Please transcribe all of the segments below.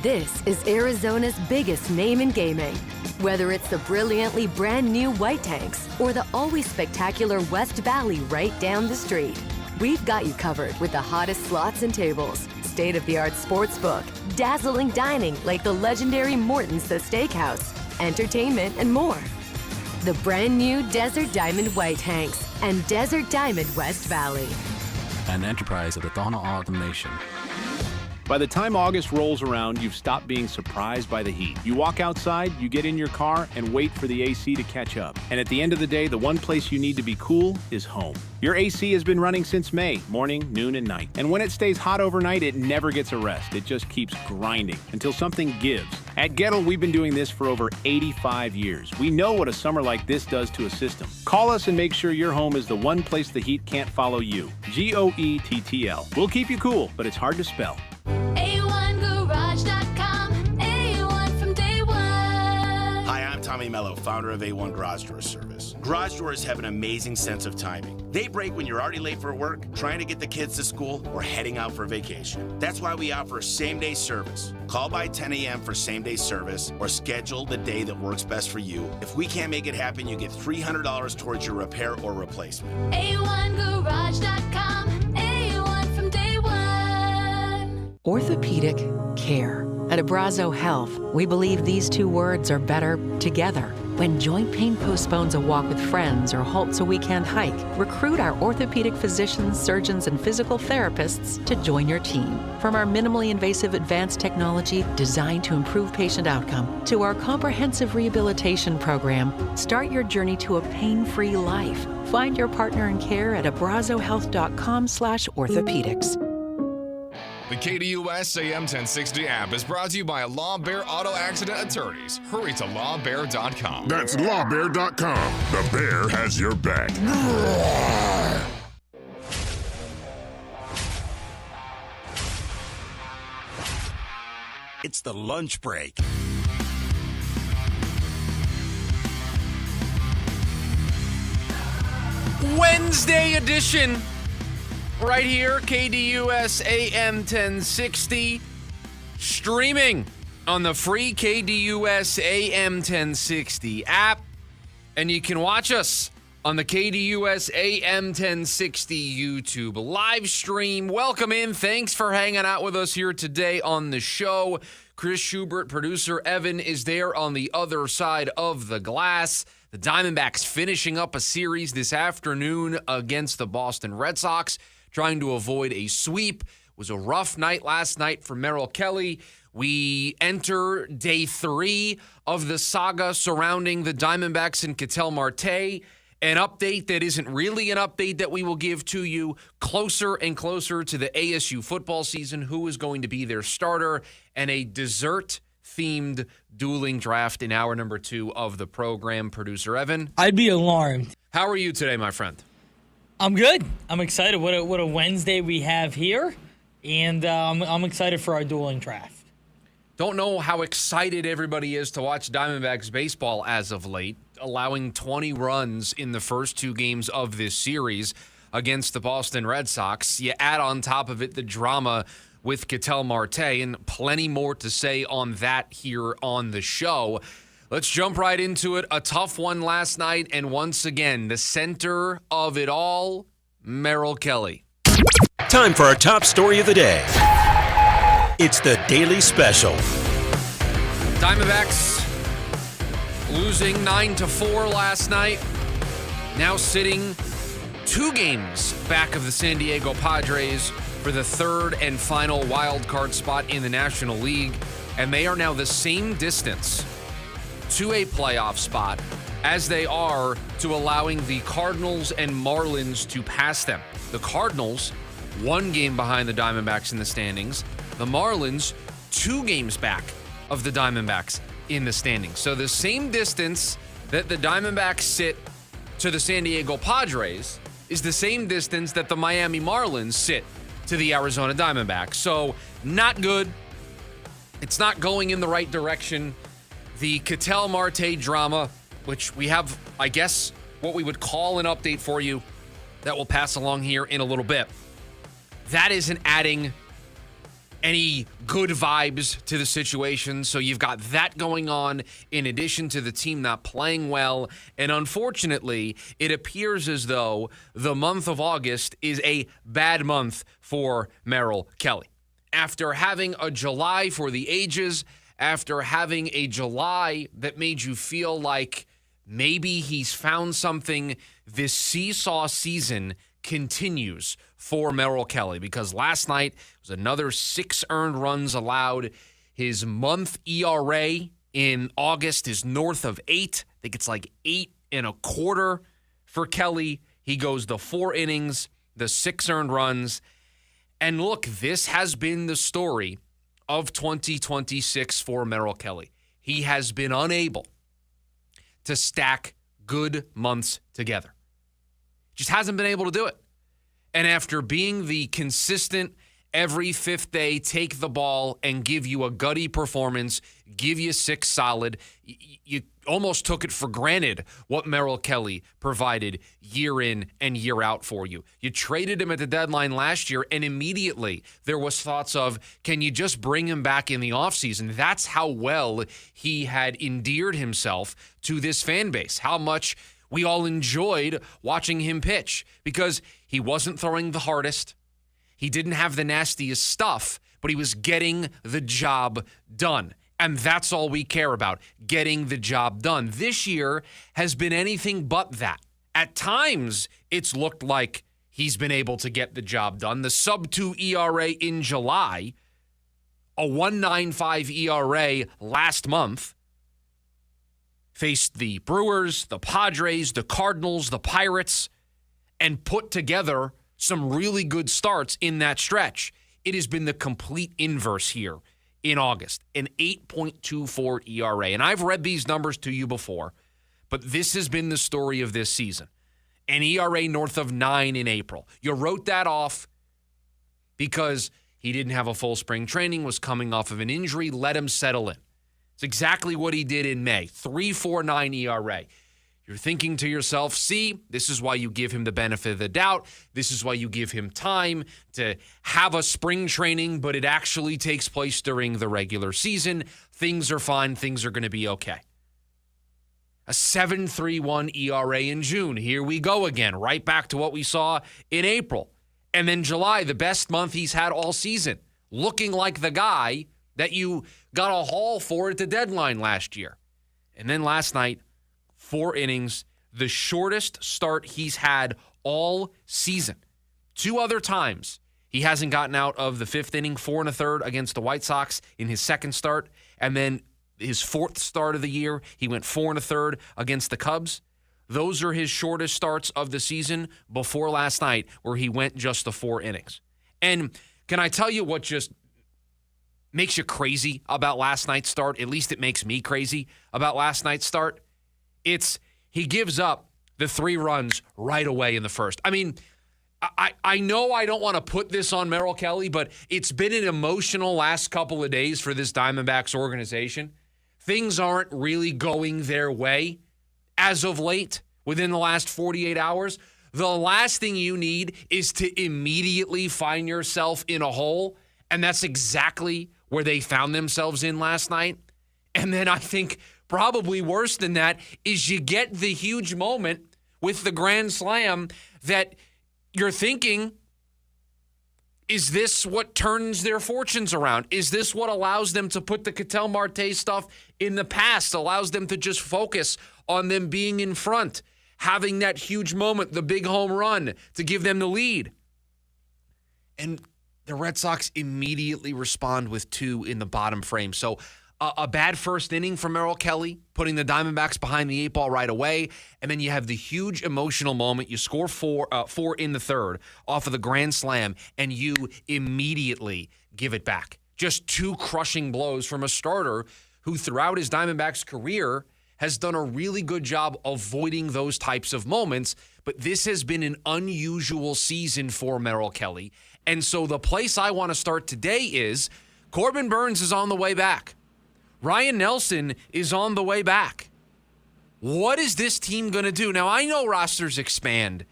This is Arizona's biggest name in gaming. Whether it's the brilliantly brand new White Tanks or the always spectacular West Valley right down the street, we've got you covered with the hottest slots and tables, state-of-the-art sports book, dazzling dining like the legendary Morton's The Steakhouse, entertainment, and more. The brand new Desert Diamond White Tanks and Desert Diamond West Valley. An enterprise of the Donna Automation. By the time August rolls around, you've stopped being surprised by the heat. You walk outside, you get in your car, and wait for the AC to catch up. And at the end of the day, the one place you need to be cool is home. Your AC has been running since May, morning, noon, and night. And when it stays hot overnight, it never gets a rest. It just keeps grinding until something gives. At Ketel, we've been doing this for over 85 years. We know what a summer like this does to a system. Call us and make sure your home is the one place the heat can't follow you. GOETTL. We'll keep you cool, but it's hard to spell. A1Garage.com, A1 from day one. Hi, I'm Tommy Mello, founder of A1 Garage Door Service. Garage doors have an amazing sense of timing. They break when you're already late for work, trying to get the kids to school, or heading out for vacation. That's why we offer same-day service. Call by 10 a.m. for same-day service, or schedule the day that works best for you. If we can't make it happen, you get $300 towards your repair or replacement. A1Garage.com, A1 from day one. Orthopedic care. At Abrazo Health, we believe these two words are better together. When joint pain postpones a walk with friends or halts a weekend hike, recruit our orthopedic physicians, surgeons, and physical therapists to join your team. From our minimally invasive advanced technology designed to improve patient outcome to our comprehensive rehabilitation program, start your journey to a pain-free life. Find your partner in care at abrazohealth.com/orthopedics. The KDUS AM 1060 app is brought to you by Law Bear Auto Accident Attorneys. Hurry to lawbear.com. That's lawbear.com. The bear has your back. It's the lunch break. Wednesday edition. Right here, KDUS AM 1060, streaming on the free KDUS AM 1060 app, and you can watch us on the KDUS AM 1060 YouTube live stream. Welcome in. Thanks for hanging out with us here today on the show. Chris Schubert, producer Evan, is there on the other side of the glass. The Diamondbacks finishing up a series this afternoon against the Boston Red Sox, trying to avoid a sweep. It was a rough night last night for Merrill Kelly. We enter day 3 of the saga surrounding the Diamondbacks and Ketel Marte. An update that isn't really an update that we will give to you closer and closer to the ASU football season, who is going to be their starter, and a dessert-themed dueling draft in hour number 2 of the program. Producer Evan. I'd be alarmed. How are you today, my friend? I'm good. I'm excited. What a Wednesday we have here, and I'm excited for our dueling draft. Don't know how excited everybody is to watch Diamondbacks baseball as of late, allowing 20 runs in the first 2 games of this series against the Boston Red Sox. You add on top of it the drama with Ketel Marte, and plenty more to say on that here on the show. Let's jump right into it. A tough one last night, and once again, the center of it all, Merrill Kelly. Time for our top story of the day. It's the Daily Special. Diamondbacks losing 9-4 last night. Now sitting 2 games back of the San Diego Padres for the 3rd and final wild card spot in the National League. And they are now the same distance to a playoff spot as they are to allowing the Cardinals and Marlins to pass them. The Cardinals, 1 game behind the Diamondbacks in the standings. The Marlins, 2 games back of the Diamondbacks in the standings. So the same distance that the Diamondbacks sit to the San Diego Padres is the same distance that the Miami Marlins sit to the Arizona Diamondbacks. So not good. It's not going in the right direction. The Ketel Marte drama, which we have, I guess, what we would call an update for you that we'll pass along here in a little bit. That isn't adding any good vibes to the situation. So you've got that going on in addition to the team not playing well. And unfortunately, it appears as though the month of August is a bad month for Merrill Kelly. After having a July for the ages, after having a July that made you feel like maybe he's found something, this seesaw season continues for Merrill Kelly, because last night was another 6 earned runs allowed. His month ERA in August is north of 8. I think it's like 8.25 for Kelly. He goes the 4 innings, the 6 earned runs. And look, this has been the story of 2026 for Merrill Kelly. He has been unable to stack good months together. Just hasn't been able to do it. And after being the consistent, every fifth day, take the ball and give you a gutty performance, give you 6 solid, you almost took it for granted what Merrill Kelly provided year in and year out for you. You traded him at the deadline last year, and immediately there was thoughts of, can you just bring him back in the offseason? That's how well he had endeared himself to this fan base, how much we all enjoyed watching him pitch, because he wasn't throwing the hardest. He didn't have the nastiest stuff, but he was getting the job done. And that's all we care about, getting the job done. This year has been anything but that. At times, it's looked like he's been able to get the job done. The sub-2 ERA in July, a 1.95 ERA last month, faced the Brewers, the Padres, the Cardinals, the Pirates, and put together some really good starts in that stretch. It has been the complete inverse here in August, an 8.24 ERA. And I've read these numbers to you before, but this has been the story of this season. An ERA north of 9 in April. You wrote that off because he didn't have a full spring training, was coming off of an injury, let him settle in. It's exactly what he did in May, 3.49 ERA. You're thinking to yourself, see, this is why you give him the benefit of the doubt. This is why you give him time to have a spring training, but it actually takes place during the regular season. Things are fine. Things are going to be okay. A 7.31 ERA in June. Here we go again, right back to what we saw in April. And then July, the best month he's had all season, looking like the guy that you got a haul for at the deadline last year. And then last night, 4 innings, the shortest start he's had all season. 2 other times he hasn't gotten out of the 5th inning, 4 1/3 against the White Sox in his second start. And then his 4th start of the year, he went 4 1/3 against the Cubs. Those are his shortest starts of the season before last night, where he went just the 4 innings. And can I tell you what just makes you crazy about last night's start? At least it makes me crazy about last night's start. It's he gives up the 3 runs right away in the first. I mean, I know I don't want to put this on Merrill Kelly, but it's been an emotional last couple of days for this Diamondbacks organization. Things aren't really going their way as of late within the last 48 hours. The last thing you need is to immediately find yourself in a hole, and that's exactly where they found themselves in last night. And then I think probably worse than that is you get the huge moment with the grand slam that you're thinking, is this what turns their fortunes around? Is this what allows them to put the Ketel Marte stuff in the past, allows them to just focus on them being in front, having that huge moment, the big home run to give them the lead? And the Red Sox immediately respond with 2 in the bottom frame. So a bad first inning from Merrill Kelly, putting the Diamondbacks behind the 8 ball right away. And then you have the huge emotional moment. You score 4 in the 3rd off of the grand slam, and you immediately give it back. Just 2 crushing blows from a starter who throughout his Diamondbacks career has done a really good job avoiding those types of moments. But this has been an unusual season for Merrill Kelly. And so the place I want to start today is Corbin Burnes is on the way back. Ryan Nelson is on the way back. What is this team going to do? Now, I know rosters expand,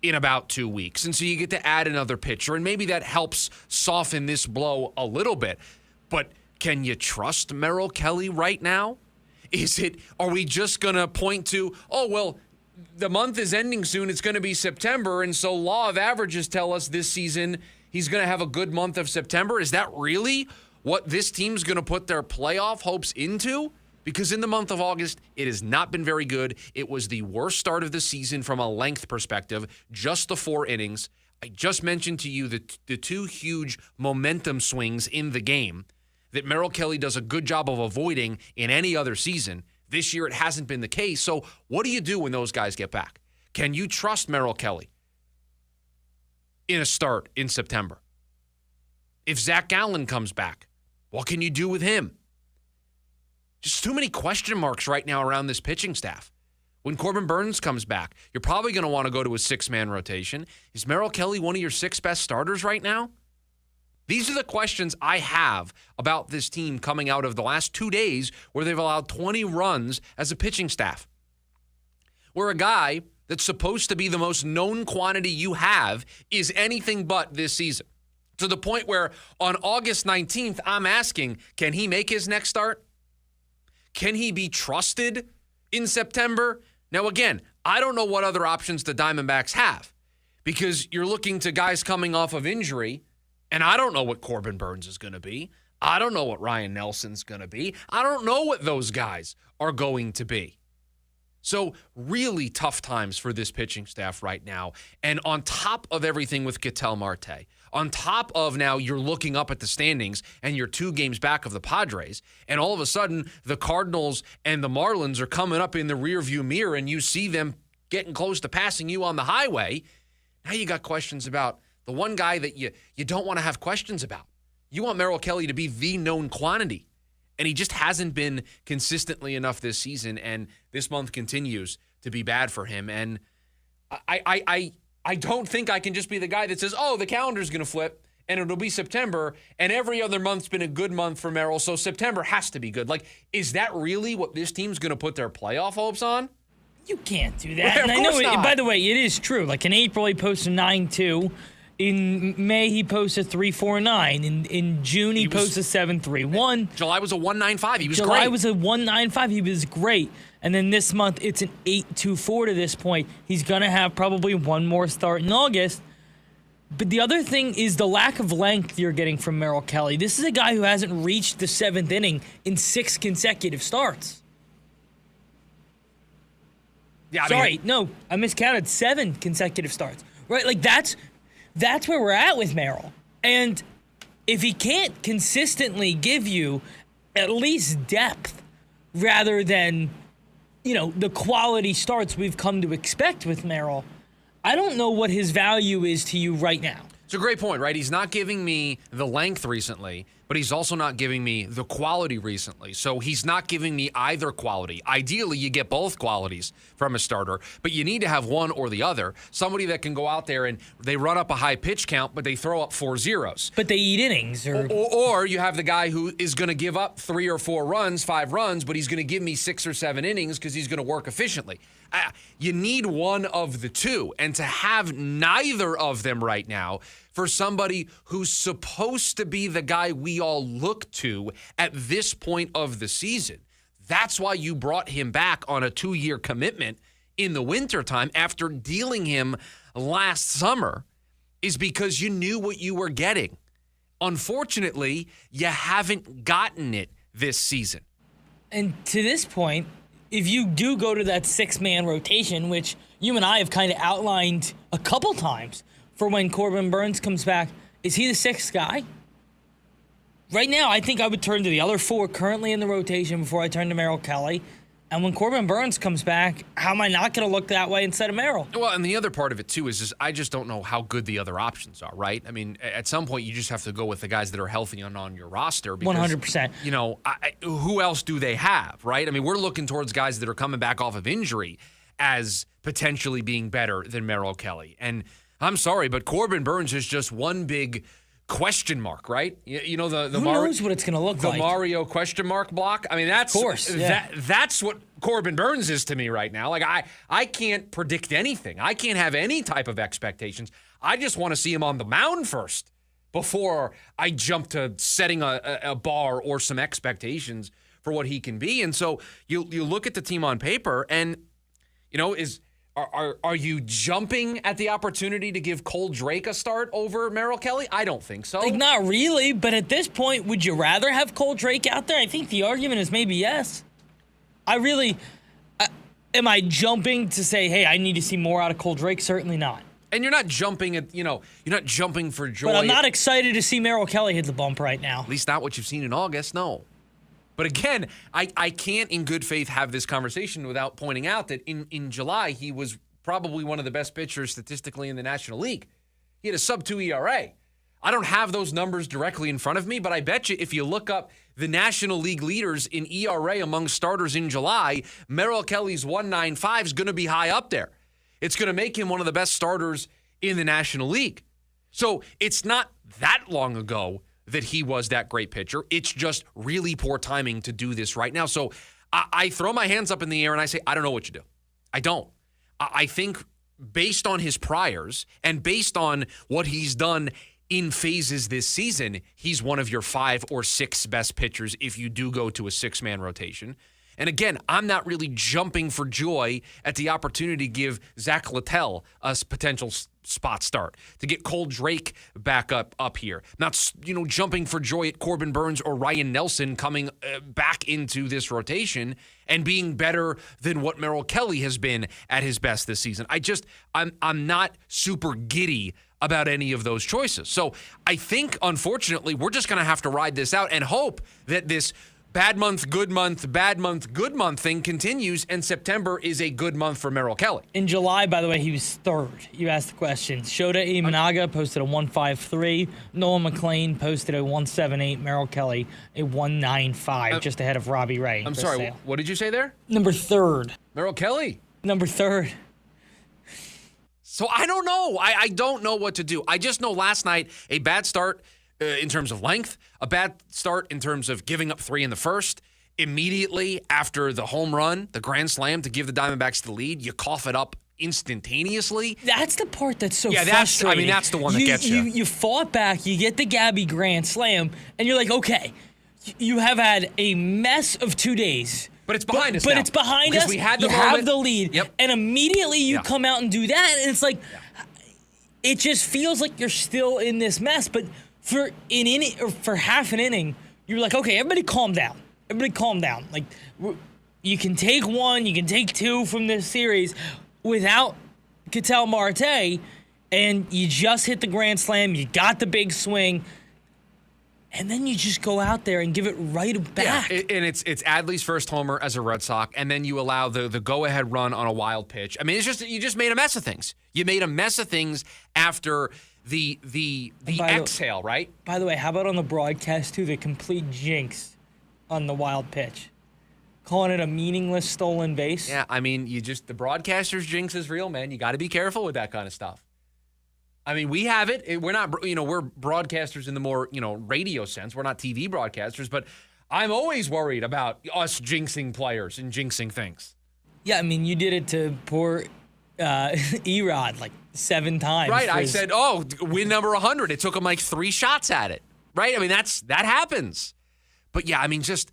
in about 2 weeks. And so you get to add another pitcher, and maybe that helps soften this blow a little bit. But can you trust Merrill Kelly right now? Are we just going to point to, oh, well, the month is ending soon, it's going to be September, and so law of averages tell us this season he's going to have a good month of September? Is that really what this team's going to put their playoff hopes into? Because in the month of August, it has not been very good. It was the worst start of the season from a length perspective, just the 4 innings. I just mentioned to you the 2 huge momentum swings in the game that Merrill Kelly does a good job of avoiding in any other season. This year, it hasn't been the case. So what do you do when those guys get back? Can you trust Merrill Kelly in a start in September? If Zach Gallen comes back, what can you do with him? Just too many question marks right now around this pitching staff. When Corbin Burnes comes back, you're probably going to want to go to a 6-man rotation. Is Merrill Kelly one of your 6 best starters right now? These are the questions I have about this team coming out of the last 2 days where they've allowed 20 runs as a pitching staff. Where a guy that's supposed to be the most known quantity you have is anything but this season. To the point where on August 19th, I'm asking, can he make his next start? Can he be trusted in September? Now, again, I don't know what other options the Diamondbacks have because you're looking to guys coming off of injury. And I don't know what Corbin Burnes is going to be. I don't know what Ryan Nelson's going to be. I don't know what those guys are going to be. So really tough times for this pitching staff right now. And on top of everything with Ketel Marte, on top of now you're looking up at the standings and you're 2 games back of the Padres, and all of a sudden the Cardinals and the Marlins are coming up in the rearview mirror and you see them getting close to passing you on the highway. Now you got questions about the one guy that you don't want to have questions about. You want Merrill Kelly to be the known quantity. And he just hasn't been consistently enough this season. And this month continues to be bad for him. And I don't think I can just be the guy that says, oh, the calendar's going to flip and it'll be September. And every other month's been a good month for Merrill. So September has to be good. Like, is that really what this team's going to put their playoff hopes on? You can't do that. Well, and I know, by the way, it is true. Like in April, he posted 9-2. In May, he posted 3.49. In June, he posted 7.31. July was a 1.95. He was July great. was a 1.95. He was great. And then this month, it's an 8.24 to this point. He's going to have probably one more start in August. But the other thing is the lack of length you're getting from Merrill Kelly. This is a guy who hasn't reached the 7th inning in 6 consecutive starts. Yeah, I miscounted 7 consecutive starts. Right? Like, that's where we're at with Merrill. And if he can't consistently give you at least depth rather than, the quality starts we've come to expect with Merrill, I don't know what his value is to you right now. It's a great point, right? He's not giving me the length recently, but he's also not giving me the quality recently. So he's not giving me either quality. Ideally, you get both qualities from a starter, but you need to have one or the other. Somebody that can go out there and they run up a high pitch count, but they throw up 4 zeros. But they eat innings. Or you have the guy who is going to give up 3 or 4 runs, 5 runs, but he's going to give me 6 or 7 innings because he's going to work efficiently. You need one of the two, and to have neither of them right now for somebody who's supposed to be the guy we all look to at this point of the season. That's why you brought him back on a 2-year commitment in the wintertime after dealing him last summer, is because you knew what you were getting. Unfortunately, you haven't gotten it this season. And to this point, if you do go to that 6-man rotation, which you and I have kind of outlined a couple times for when Corbin Burnes comes back, is he the 6th guy? Right now, I think I would turn to the other 4 currently in the rotation before I turn to Merrill Kelly. And when Corbin Burnes comes back, how am I not going to look that way instead of Merrill? Well, and the other part of it, too, is just I just don't know how good the other options are, right? I mean, at some point, you just have to go with the guys that are healthy and on your roster. Because, 100%. Who else do they have, right? I mean, we're looking towards guys that are coming back off of injury as potentially being better than Merrill Kelly. And I'm sorry, but Corbin Burnes is just one big question mark, right? The Who knows what it's going to look like? The Mario question mark block. I mean, that's of course, yeah. That's what Corbin Burns is to me right now. Like, I can't predict anything. I can't have any type of expectations. I just want to see him on the mound first before I jump to setting a bar or some expectations for what he can be. And so you look at the team on paper and, are you jumping at the opportunity to give Cole Drake a start over Merrill Kelly? I don't think so. Like, not really, but at this point, would you rather have Cole Drake out there? I think the argument is maybe yes. Am I jumping to say, hey, I need to see more out of Cole Drake? Certainly not. And you're not jumping you're not jumping for joy. But I'm not excited to see Merrill Kelly hit the bump right now. At least not what you've seen in August, no. But again, I can't in good faith have this conversation without pointing out that in July, he was probably one of the best pitchers statistically in the National League. He had a sub-2 ERA. I don't have those numbers directly in front of me, but I bet you if you look up the National League leaders in ERA among starters in July, Merrill Kelly's 1.95 is going to be high up there. It's going to make him one of the best starters in the National League. So it's not that long ago that he was that great pitcher. It's just really poor timing to do this right now. So I throw my hands up in the air and I say, I don't know what you do. I don't. I think based on his priors and based on what he's done in phases this season, he's one of your 5 or 6 best pitchers if you do go to a 6-man rotation. And again, I'm not really jumping for joy at the opportunity to give Zach Littell a potential spot start, to get Cole Drake back up here. Not, jumping for joy at Corbin Burns or Ryan Nelson coming back into this rotation and being better than what Merrill Kelly has been at his best this season. I'm not super giddy about any of those choices. So I think, unfortunately, we're just going to have to ride this out and hope that this bad month, good month thing continues, and September is a good month for Merrill Kelly. In July, by the way, he was third. You asked the question. Shota Imanaga posted a 1.53. Noah McLean posted a 1.78. Merrill Kelly a 1.95, just ahead of Robbie Ray. I'm sorry, what did you say there? Number third. Merrill Kelly. Number third. So I don't know. I don't know what to do. I just know last night, a bad start in terms of length, a bad start in terms of giving up 3 in the first. Immediately after the home run, the grand slam to give the Diamondbacks the lead, you cough it up instantaneously. That's the part that's so frustrating. That's the one that gets you. You fought back, you get the Gabby grand slam, and you're like, okay, you have had a mess of 2 days. But it's behind us now. But it's behind us. We had the you moment. have the lead. Yep. And immediately you come out and do that, and it's like, it just feels like you're still in this mess. But for half an inning, you're like, okay, everybody calm down. Everybody calm down. Like, you can take 1, you can take 2 from this series without Ketel Marte, and you just hit the grand slam, you got the big swing, and then you just go out there and give it right back. Yeah, and it's Adley's first homer as a Red Sox, and then you allow the go-ahead run on a wild pitch. I mean, it's just you just made a mess of things. You made a mess of things after the exhale, right? By the way, how about on the broadcast, too, the complete jinx on the wild pitch? Calling it a meaningless stolen base. Yeah, I mean, the broadcaster's jinx is real, man. You got to be careful with that kind of stuff. I mean, we have it. We're not, we're broadcasters in the more, radio sense. We're not TV broadcasters, but I'm always worried about us jinxing players and jinxing things. Yeah, I mean, you did it to poor Erod like 7 times. Right. I said, win number 100. It took him like 3 shots at it. Right. I mean, that happens. But yeah, I mean, just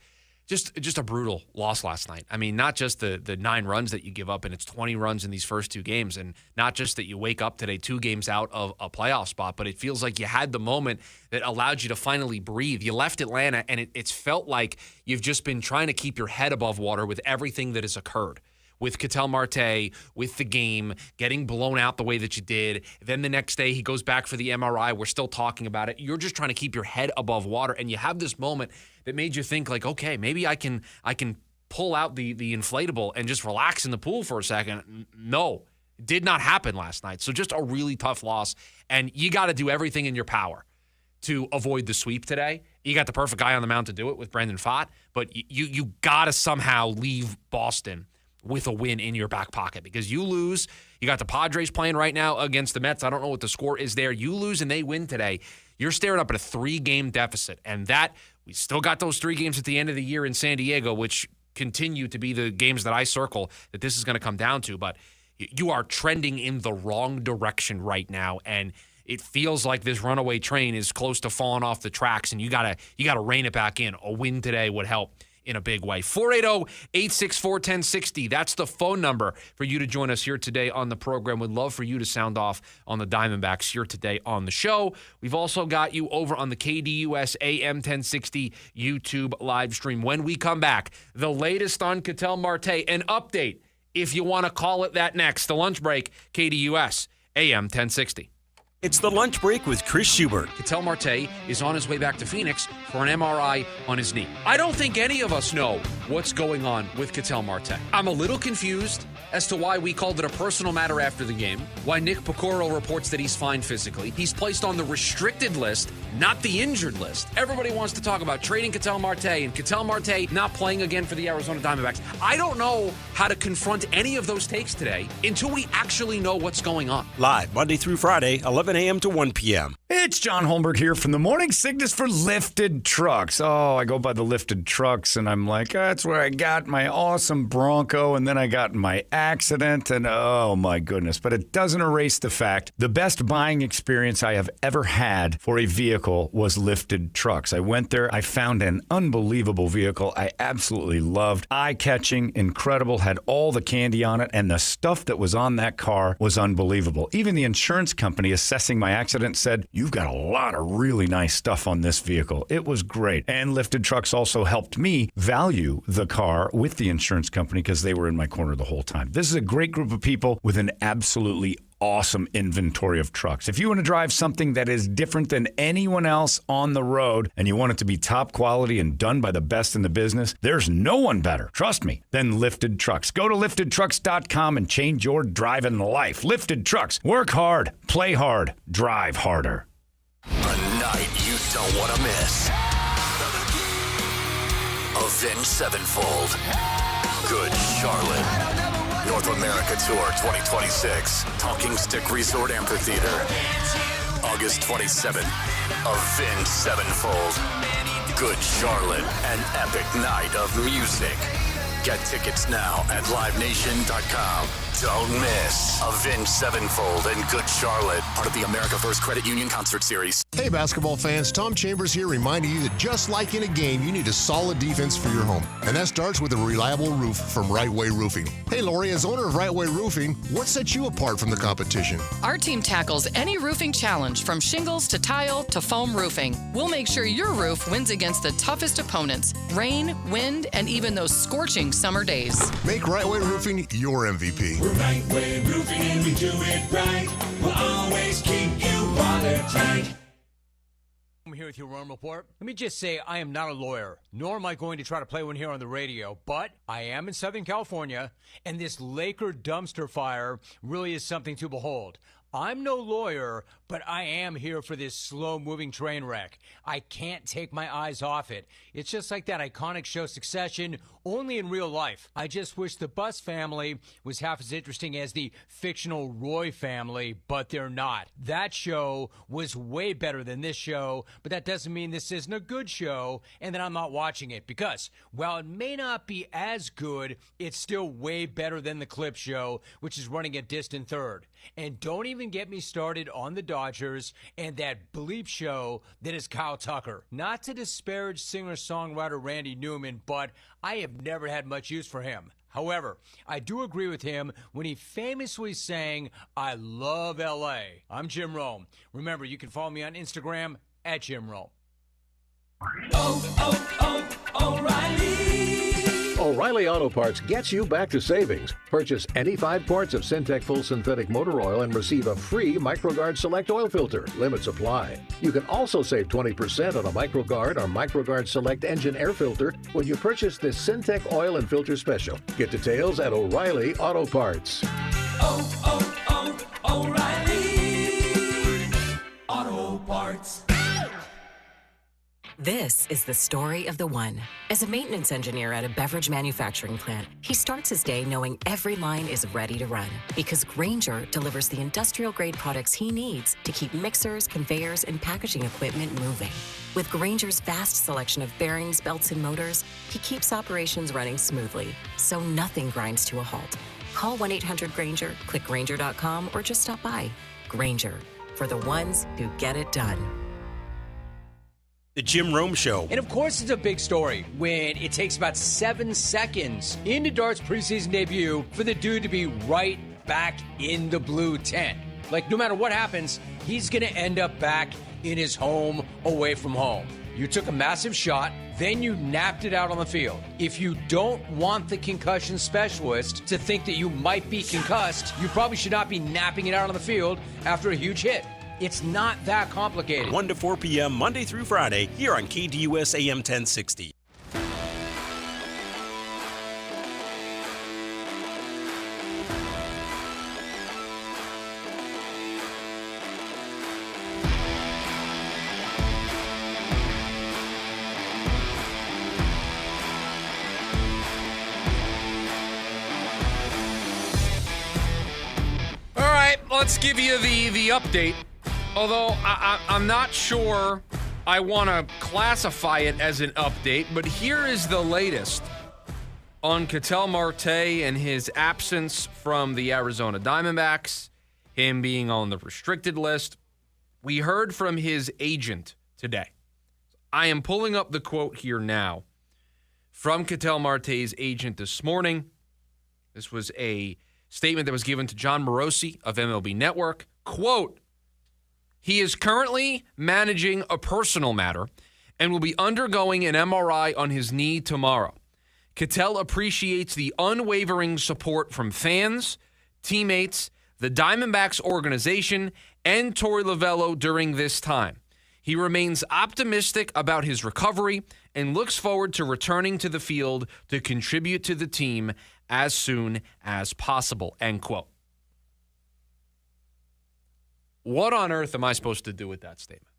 a brutal loss last night. I mean, not just the 9 runs that you give up, and it's 20 runs in these first 2 games, and not just that you wake up today 2 games out of a playoff spot, but it feels like you had the moment that allowed you to finally breathe. You left Atlanta, and it's felt like you've just been trying to keep your head above water with everything that has occurred. With Ketel Marte, with the game, getting blown out the way that you did. Then the next day he goes back for the MRI. We're still talking about it. You're just trying to keep your head above water, and you have this moment that made you think like, okay, maybe I can pull out the inflatable and just relax in the pool for a second. No, it did not happen last night. So just a really tough loss, and you got to do everything in your power to avoid the sweep today. You got the perfect guy on the mound to do it with Brendan Pfaadt, but you got to somehow leave Boston with a win in your back pocket, because you lose. You got the Padres playing right now against the Mets. I don't know what the score is there. You lose and they win today. You're staring up at a 3-game deficit, and that we still got those 3 games at the end of the year in San Diego, which continue to be the games that I circle that this is going to come down to. But you are trending in the wrong direction right now, and it feels like this runaway train is close to falling off the tracks, and you gotta rein it back in. A win today would help in a big way. 480-864-1060. That's the phone number for you to join us here today on the program. We'd love for you to sound off on the Diamondbacks here today on the show. We've also got you over on the KDUS AM 1060 YouTube live stream. When we come back, the latest on Ketel Marte, an update, if you want to call it that next. The lunch break, KDUS AM 1060. It's the lunch break with Chris Schubert. Ketel Marte is on his way back to Phoenix for an MRI on his knee. I don't think any of us know what's going on with Ketel Marte. I'm a little confused as to why we called it a personal matter after the game, why Nick Pecoro reports that he's fine physically. He's placed on the restricted list, not the injured list. Everybody wants to talk about trading Ketel Marte and Ketel Marte not playing again for the Arizona Diamondbacks. I don't know how to confront any of those takes today until we actually know what's going on. Live Monday through Friday, 11 a.m. to 1 p.m. It's John Holmberg here from the Morning Sickness for Lifted Trucks. Oh, I go by the Lifted Trucks, and I'm like, that's where I got my awesome Bronco, and then I got in my accident, and oh my goodness. But it doesn't erase the fact the best buying experience I have ever had for a vehicle was Lifted Trucks. I went there, I found an unbelievable vehicle I absolutely loved. Eye-catching, incredible, had all the candy on it, and the stuff that was on that car was unbelievable. Even the insurance company assessing my accident said, you've got a lot of really nice stuff on this vehicle. It was great. And Lifted Trucks also helped me value the car with the insurance company because they were in my corner the whole time. This is a great group of people with an absolutely awesome inventory of trucks. If you want to drive something that is different than anyone else on the road and you want it to be top quality and done by the best in the business, there's no one better, trust me, than Lifted Trucks. Go to liftedtrucks.com and change your driving life. Lifted Trucks. Work hard, play hard, drive harder. A night you don't want to miss. Avenged Sevenfold. Good Charlotte. North America Tour 2026. Talking Stick Resort Amphitheater. August 27th. Avenged Sevenfold. Good Charlotte. An epic night of music. Get tickets now at livenation.com. Don't miss Avenged Sevenfold and Good Charlotte, part of the America First Credit Union Concert Series. Hey, basketball fans, Tom Chambers here reminding you that just like in a game, you need a solid defense for your home. And that starts with a reliable roof from Right Way Roofing. Hey, Lori, as owner of Right Way Roofing, what sets you apart from the competition? Our team tackles any roofing challenge from shingles to tile to foam roofing. We'll make sure your roof wins against the toughest opponents, rain, wind, and even those scorching summer days. Make Right Way Roofing your MVP. We're Right Way Roofing and we do it right. We'll always keep you watertight. I'm here with your Run Report. Let me just say I am not a lawyer, nor am I going to try to play one here on the radio, but I am in Southern California, and this Laker dumpster fire really is something to behold. I'm no lawyer, but I am here for this slow-moving train wreck. I can't take my eyes off it. It's just like that iconic show Succession, only in real life. I just wish the Bus family was half as interesting as the fictional Roy family, but they're not. That show was way better than this show, but that doesn't mean this isn't a good show and that I'm not watching it, because while it may not be as good, it's still way better than the Clip Show, which is running a distant third. And don't even get me started on the Dodgers and that bleep show that is Kyle Tucker. Not to disparage singer-songwriter Randy Newman, but I have never had much use for him. However, I do agree with him when he famously sang, I love L.A. I'm Jim Rome. Remember, you can follow me on Instagram at Jim Rome. O'Reilly. O'Reilly Auto Parts gets you back to savings. Purchase any 5 quarts of Syntec Full Synthetic Motor Oil and receive a free MicroGuard Select Oil Filter. Limits apply. You can also save 20% on a MicroGuard or MicroGuard Select Engine Air Filter when you purchase this Syntec Oil and Filter Special. Get details at O'Reilly Auto Parts. O'Reilly Auto Parts. This is the story of the one. As a maintenance engineer at a beverage manufacturing plant, he starts his day knowing every line is ready to run because Grainger delivers the industrial-grade products he needs to keep mixers, conveyors, and packaging equipment moving. With Grainger's vast selection of bearings, belts, and motors, he keeps operations running smoothly, so nothing grinds to a halt. Call 1-800-GRAINGER, click Grainger.com, or just stop by. Grainger, for the ones who get it done. The Jim Rome Show. And of course, it's a big story when it takes about 7 seconds into Dart's preseason debut for the dude to be right back in the blue tent. Like, no matter what happens, he's going to end up back in his home, away from home. You took a massive shot, then you napped it out on the field. If you don't want the concussion specialist to think that you might be concussed, you probably should not be napping it out on the field after a huge hit. It's not that complicated. 1 to 4 p.m. Monday through Friday here on KDUS AM 1060. All right, let's give you the update. Although I'm not sure I want to classify it as an update, but here is the latest on Ketel Marte and his absence from the Arizona Diamondbacks, him being on the restricted list. We heard from his agent today. I am pulling up the quote here now from Ketel Marte's agent this morning. This was a statement that was given to John Morosi of MLB Network. Quote, he is currently managing a personal matter and will be undergoing an MRI on his knee tomorrow. Ketel appreciates the unwavering support from fans, teammates, the Diamondbacks organization, and Torey Lovullo during this time. He remains optimistic about his recovery and looks forward to returning to the field to contribute to the team as soon as possible, end quote. What on earth am I supposed to do with that statement?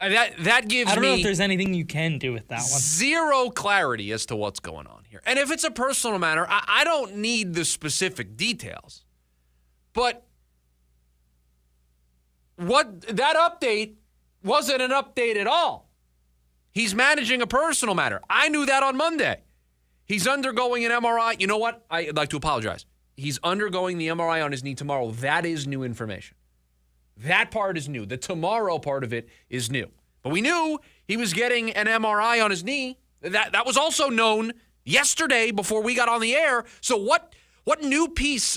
That gives me... I don't know if there's anything you can do with that one. Zero clarity as to what's going on here. And if it's a personal matter, I don't need the specific details. But that update wasn't an update at all. He's managing a personal matter. I knew that on Monday. He's undergoing an MRI. You know what? I'd like to apologize. He's undergoing the MRI on his knee tomorrow. That is new information. That part is new. The tomorrow part of it is new. But we knew he was getting an MRI on his knee. That was also known yesterday before we got on the air. So what new piece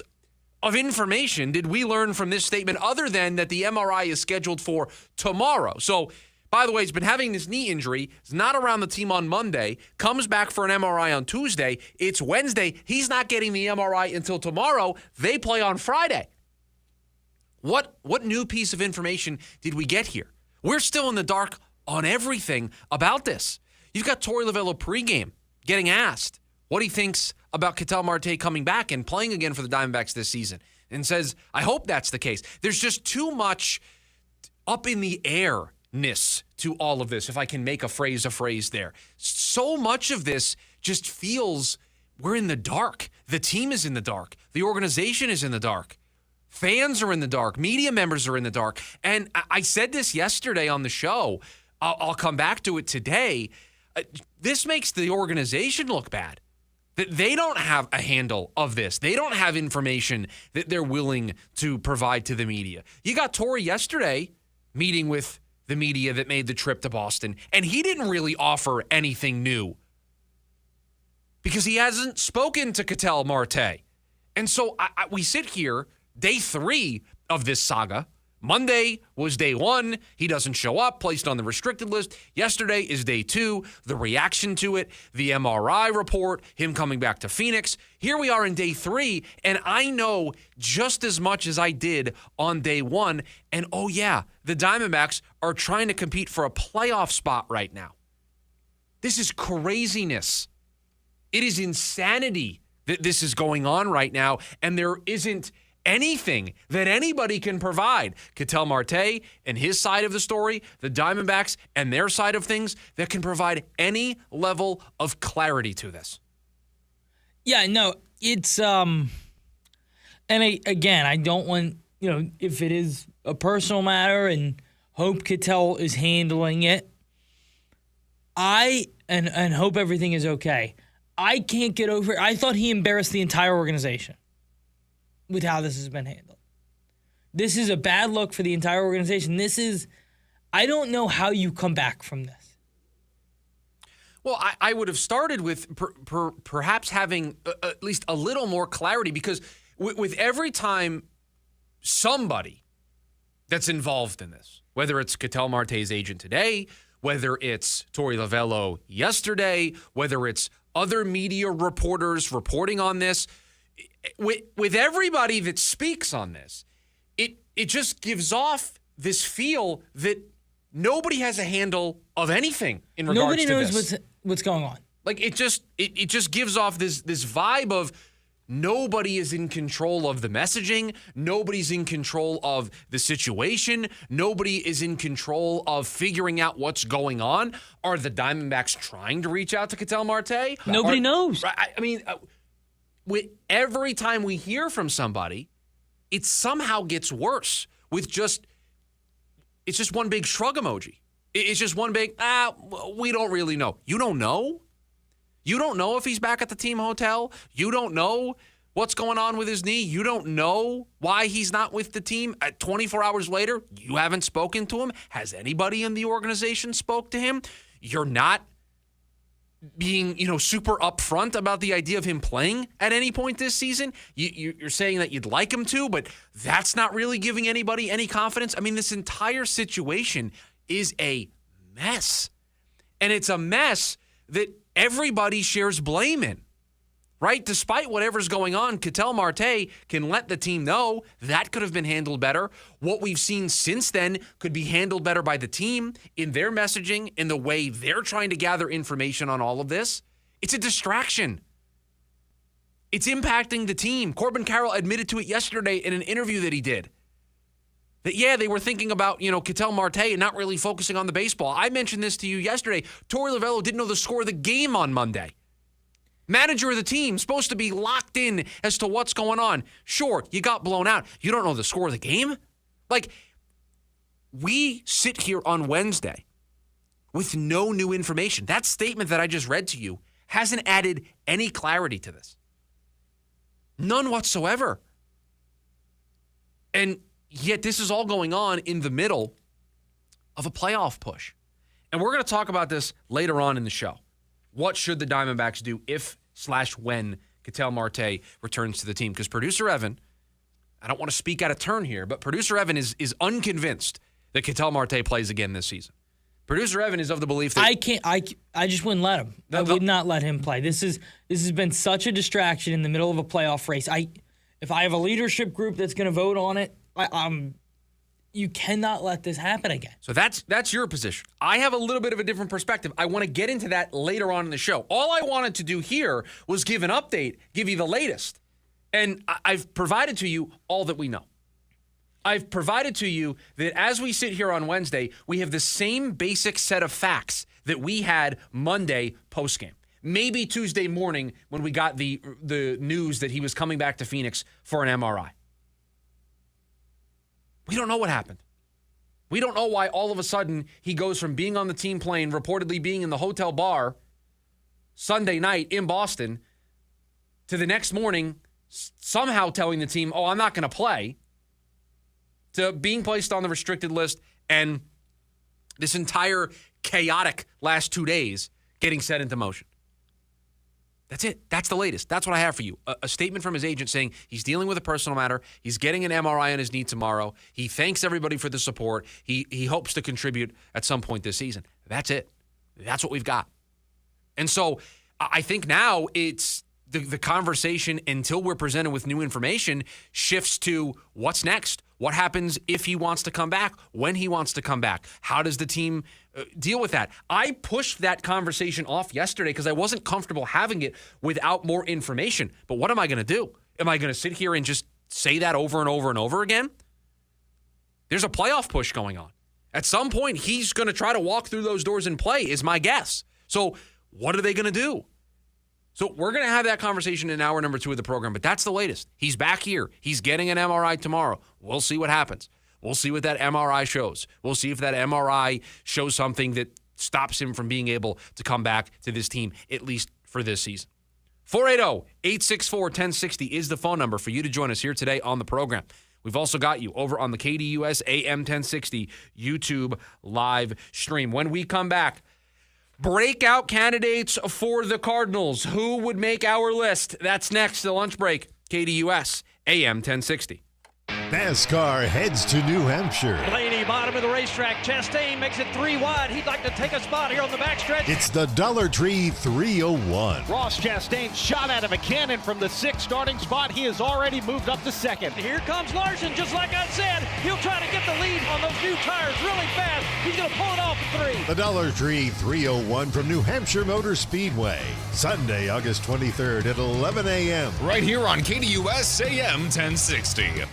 of information did we learn from this statement other than that the MRI is scheduled for tomorrow? So, by the way, he's been having this knee injury. He's not around the team on Monday. Comes back for an MRI on Tuesday. It's Wednesday. He's not getting the MRI until tomorrow. They play on Friday. What new piece of information did we get here? We're still in the dark on everything about this. You've got Torey Lovullo pregame getting asked what he thinks about Ketel Marte coming back and playing again for the Diamondbacks this season, and says, I hope that's the case. There's just too much up in the airness to all of this, if I can make a phrase there. So much of this just feels we're in the dark. The team is in the dark. The organization is in the dark. Fans are in the dark. Media members are in the dark. And I said this yesterday on the show. I'll come back to it today. This makes the organization look bad. That they don't have a handle of this. They don't have information that they're willing to provide to the media. You got Torey yesterday meeting with the media that made the trip to Boston, and he didn't really offer anything new because he hasn't spoken to Ketel Marte. And so we sit here, day 3 of this saga. Monday was day 1. He doesn't show up, placed on the restricted list. Yesterday is day 2. The reaction to it, the MRI report, him coming back to Phoenix. Here we are in day 3, and I know just as much as I did on day 1. And oh yeah, the Diamondbacks are trying to compete for a playoff spot right now. This is craziness. It is insanity that this is going on right now, and there isn't anything that anybody can provide, Ketel Marte and his side of the story, the Diamondbacks and their side of things, that can provide any level of clarity to this. Yeah, no, it's and I don't want, if it is a personal matter and hope Ketel is handling it, and hope everything is okay. I can't get over it. I thought he embarrassed the entire organization with how this has been handled. This is a bad look for the entire organization. I don't know how you come back from this. Well, I would have started with perhaps having at least a little more clarity, because with every time somebody that's involved in this, whether it's Ketel Marte's agent today, whether it's Torey Lovullo yesterday, whether it's other media reporters reporting on this, with everybody that speaks on this, it just gives off this feel that nobody has a handle of anything in regards to this. Nobody knows what's going on. Like it just gives off this vibe of nobody is in control of the messaging. Nobody's in control of the situation. Nobody is in control of figuring out what's going on. Are the Diamondbacks trying to reach out to Ketel Marte? Nobody knows. I mean, every time we hear from somebody, it somehow gets worse with it's just one big shrug emoji. It's just one big, we don't really know. You don't know? You don't know if he's back at the team hotel. You don't know what's going on with his knee. You don't know why he's not with the team. 24 hours later, you haven't spoken to him. Has anybody in the organization spoke to him? You're not being, super upfront about the idea of him playing at any point this season. You're saying that you'd like him to, but that's not really giving anybody any confidence. I mean, this entire situation is a mess. And it's a mess that everybody shares blame in, right? Despite whatever's going on, Ketel Marte can let the team know that could have been handled better. What we've seen since then could be handled better by the team in their messaging, in the way they're trying to gather information on all of this. It's a distraction. It's impacting the team. Corbin Carroll admitted to it yesterday in an interview that he did. That, they were thinking about, Ketel Marte and not really focusing on the baseball. I mentioned this to you yesterday. Torey Lovullo didn't know the score of the game on Monday. Manager of the team, supposed to be locked in as to what's going on. Sure, you got blown out. You don't know the score of the game? Like, we sit here on Wednesday with no new information. That statement that I just read to you hasn't added any clarity to this. None whatsoever. And yet this is all going on in the middle of a playoff push. And we're going to talk about this later on in the show. What should the Diamondbacks do if/when Ketel Marte returns to the team? Because producer Evan, I don't want to speak out of turn here, but producer Evan is unconvinced that Ketel Marte plays again this season. Producer Evan is of the belief that I just wouldn't let him. I would not let him play. This has been such a distraction in the middle of a playoff race. If I have a leadership group that's going to vote on it, you cannot let this happen again. So that's your position. I have a little bit of a different perspective. I want to get into that later on in the show. All I wanted to do here was give an update, give you the latest. And I've provided to you all that we know. I've provided to you that as we sit here on Wednesday, we have the same basic set of facts that we had Monday postgame. Maybe Tuesday morning when we got the news that he was coming back to Phoenix for an MRI. We don't know what happened. We don't know why all of a sudden he goes from being on the team plane, reportedly being in the hotel bar Sunday night in Boston, to the next morning somehow telling the team, I'm not going to play, to being placed on the restricted list, and this entire chaotic last 2 days getting set into motion. That's it. That's the latest. That's what I have for you. A statement from his agent saying he's dealing with a personal matter. He's getting an MRI on his knee tomorrow. He thanks everybody for the support. He hopes to contribute at some point this season. That's it. That's what we've got. And so I think now it's the conversation, until we're presented with new information, shifts to what's next. What happens if he wants to come back, when he wants to come back? How does the team deal with that? I pushed that conversation off yesterday because I wasn't comfortable having it without more information. But what am I going to do? Am I going to sit here and just say that over and over and over again? There's a playoff push going on. At some point, he's going to try to walk through those doors and play, is my guess. So what are they going to do? So we're going to have that conversation in hour number 2 of the program, but that's the latest. He's back here. He's getting an MRI tomorrow. We'll see what happens. We'll see what that MRI shows. We'll see if that MRI shows something that stops him from being able to come back to this team, at least for this season. 480-864-1060 is the phone number for you to join us here today on the program. We've also got you over on the KDUS AM 1060 YouTube live stream. When we come back, breakout candidates for the Cardinals. Who would make our list? That's next, the lunch break. KDUS AM 1060. NASCAR heads to New Hampshire. Blaney, bottom of the racetrack. Chastain makes it 3 wide. He'd like to take a spot here on the backstretch. It's the Dollar Tree 301. Ross Chastain shot out of a cannon from the 6th starting spot. He has already moved up to 2nd. Here comes Larson, just like I said. He'll try to get the lead on those new tires really fast. He's going to pull it off at 3. The Dollar Tree 301 from New Hampshire Motor Speedway. Sunday, August 23rd at 11 a.m. Right here on KDUS AM 1060.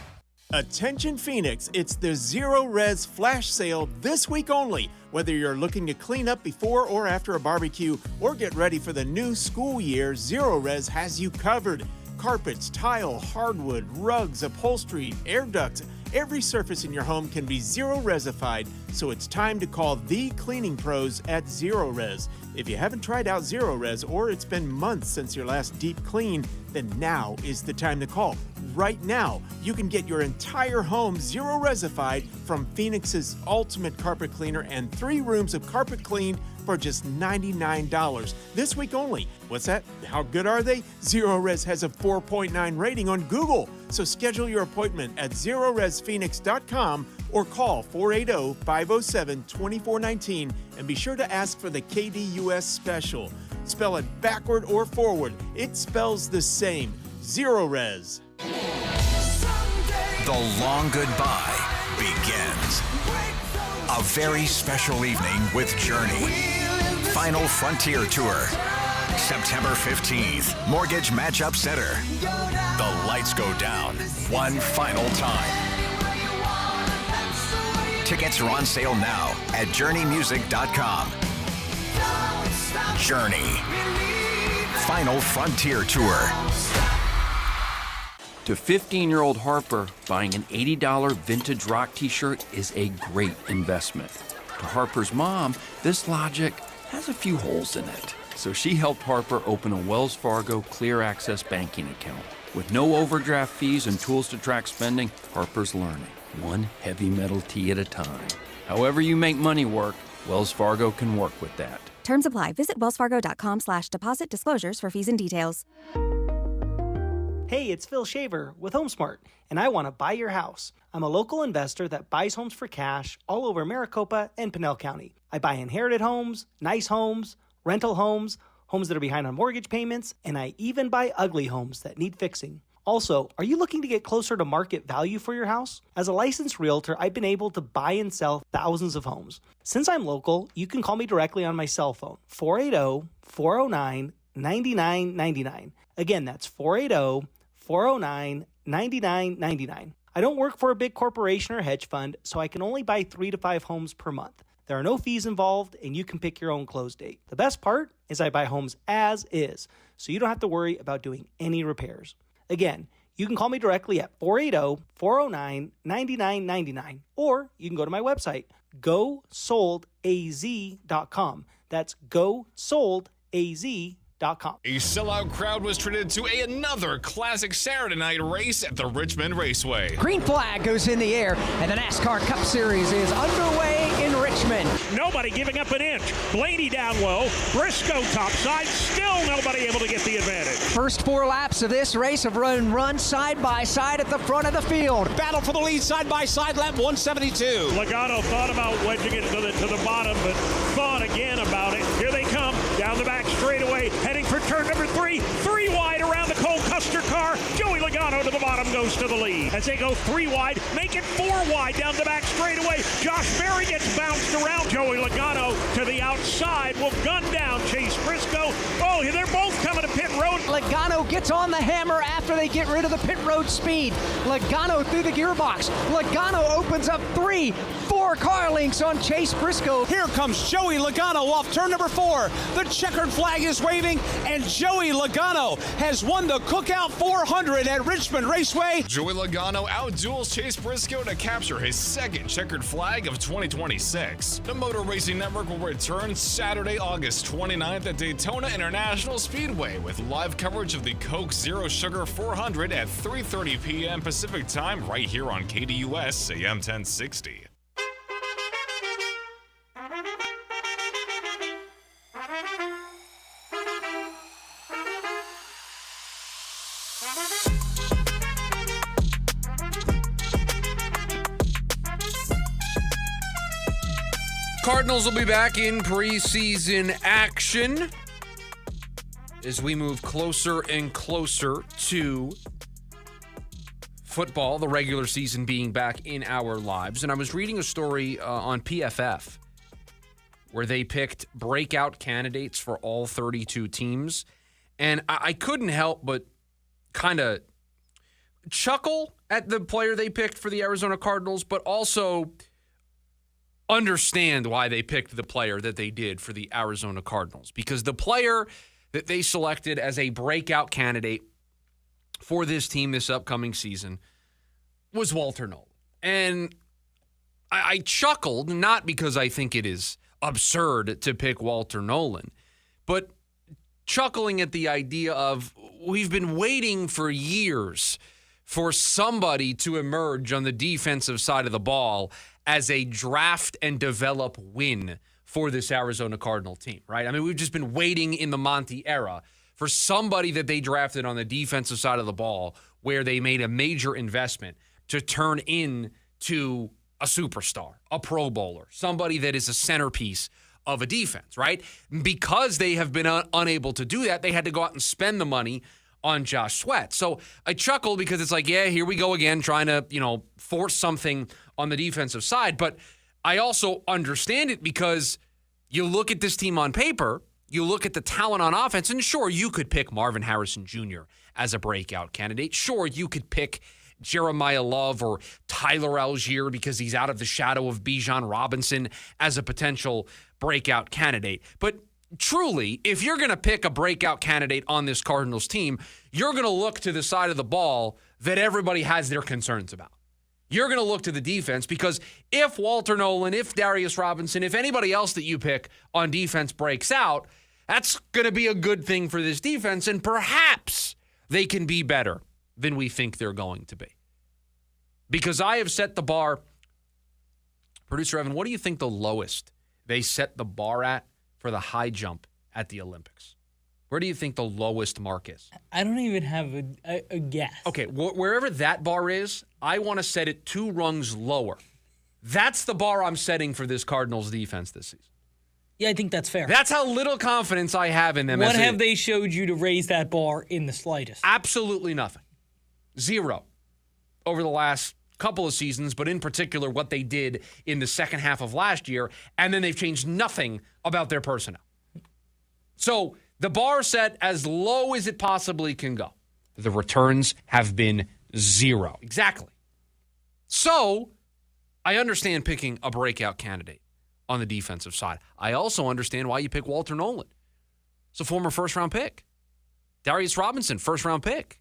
Attention Phoenix, it's the Zero Res Flash Sale this week only. Whether you're looking to clean up before or after a barbecue or get ready for the new school year, Zero Res has you covered. Carpets, tile, hardwood, rugs, upholstery, air ducts, every surface in your home can be Zero Resified, so it's time to call the cleaning pros at Zero Res. If you haven't tried out Zero Res or it's been months since your last deep clean, then now is the time to call. Right now, you can get your entire home Zero Resified from Phoenix's ultimate carpet cleaner and 3 rooms of carpet cleaned for just $99 this week only. What's that? How good are they? Zero Res has a 4.9 rating on Google. So schedule your appointment at ZeroResPhoenix.com or call 480-507-2419 and be sure to ask for the KDUS special. Spell it backward or forward. It spells the same. Zero Res. The long goodbye begins. A very special evening with Journey. Final Frontier Tour. September 15th, Mortgage Matchup Center. The lights go down one final time. Tickets are on sale now at JourneyMusic.com. Journey. Final Frontier Tour. To 15-year-old Harper, buying an $80 vintage rock t-shirt is a great investment. To Harper's mom, this logic has a few holes in it. So she helped Harper open a Wells Fargo Clear Access banking account. With no overdraft fees and tools to track spending, Harper's learning, one heavy metal tee at a time. However you make money work, Wells Fargo can work with that. Terms apply. Visit wellsfargo.com/deposit disclosures for fees and details. Hey, it's Phil Shaver with HomeSmart, and I want to buy your house. I'm a local investor that buys homes for cash all over Maricopa and Pinell County. I buy inherited homes, nice homes, rental homes, homes that are behind on mortgage payments, and I even buy ugly homes that need fixing. Also, are you looking to get closer to market value for your house? As a licensed realtor, I've been able to buy and sell thousands of homes. Since I'm local, you can call me directly on my cell phone, 480-409-9999. Again, that's 480-409-9999. I don't work for a big corporation or hedge fund, so I can only buy 3 to 5 homes per month. There are no fees involved, and you can pick your own close date. The best part is I buy homes as is, so you don't have to worry about doing any repairs. Again, you can call me directly at 480-409-9999, or you can go to my website, gosoldaz.com. That's gosoldaz.com. A sellout crowd was treated to another classic Saturday night race at the Richmond Raceway. Green flag goes in the air, and the NASCAR Cup Series is underway in Richmond. Nobody giving up an inch. Blaney down low. Briscoe topside. Still nobody able to get the advantage. First 4 laps of this race have run side by side at the front of the field. Battle for the lead side by side, lap 172. Logano thought about wedging it to the bottom, but thought again about it. Here they come down the back straightaway, heading for turn number 3. 3 wide around the Cole Custer car. Joey Logano to the bottom goes Cardinals to the lead as they go 3 wide, make it 4 wide down the back straightaway. Josh Berry gets bounced around. Joey Logano to the outside will gun down Chase Briscoe. Oh, they're both coming to pit road. Logano gets on the hammer after they get rid of the pit road speed. Logano through the gearbox. Logano opens up 3-4 car links on Chase Briscoe. Here comes Joey Logano off turn number 4. The checkered flag is waving, and Joey Logano has won the Cookout 400 at Richmond Raceway. Joey Logano outduels Chase Briscoe to capture his second checkered flag of 2026. The Motor Racing Network will return Saturday, August 29th at Daytona International Speedway with live coverage of the Coke Zero Sugar 400 at 3:30 p.m. Pacific Time right here on KDUS AM 1060. Cardinals will be back in preseason action as we move closer and closer to football, the regular season being back in our lives. And I was reading a story on PFF where they picked breakout candidates for all 32 teams. And I couldn't help but kind of chuckle at the player they picked for the Arizona Cardinals, but also understand why they picked the player that they did for the Arizona Cardinals. Because the player that they selected as a breakout candidate for this team this upcoming season was Walter Nolan. And I chuckled, not because I think it is absurd to pick Walter Nolan, but chuckling at the idea of we've been waiting for years for somebody to emerge on the defensive side of the ball as a draft and develop win for this Arizona Cardinal team, right? I mean, we've just been waiting in the Monte era for somebody that they drafted on the defensive side of the ball where they made a major investment to turn into a superstar, a Pro Bowler, somebody that is a centerpiece of a defense, right? Because they have been unable to do that, they had to go out and spend the money on Josh Sweat. So I chuckle because it's like, yeah, here we go again, trying to, force something on the defensive side. But I also understand it because you look at this team on paper, you look at the talent on offense, and sure, you could pick Marvin Harrison Jr. as a breakout candidate. Sure, you could pick Jeremiah Love or Tyler Algier because he's out of the shadow of Bijan Robinson as a potential breakout candidate. But truly, if you're going to pick a breakout candidate on this Cardinals team, you're going to look to the side of the ball that everybody has their concerns about. You're going to look to the defense because if Walter Nolan, if Darius Robinson, if anybody else that you pick on defense breaks out, that's going to be a good thing for this defense, and perhaps they can be better than we think they're going to be. Because I have set the bar. Producer Evan, what do you think the lowest they set the bar at for the high jump at the Olympics? Where do you think the lowest mark is? I don't even have a guess. Okay, wherever that bar is, I want to set it 2 rungs lower. That's the bar I'm setting for this Cardinals defense this season. Yeah, I think that's fair. That's how little confidence I have in them. What have they showed you to raise that bar in the slightest? Absolutely nothing. 0 over the last couple of seasons, but in particular what they did in the second half of last year, and then they've changed nothing about their personnel. So the bar set as low as it possibly can go. The returns have been 0. Exactly. So I understand picking a breakout candidate on the defensive side. I also understand why you pick Walter Nolan. It's a former first-round pick. Darius Robinson, first-round pick.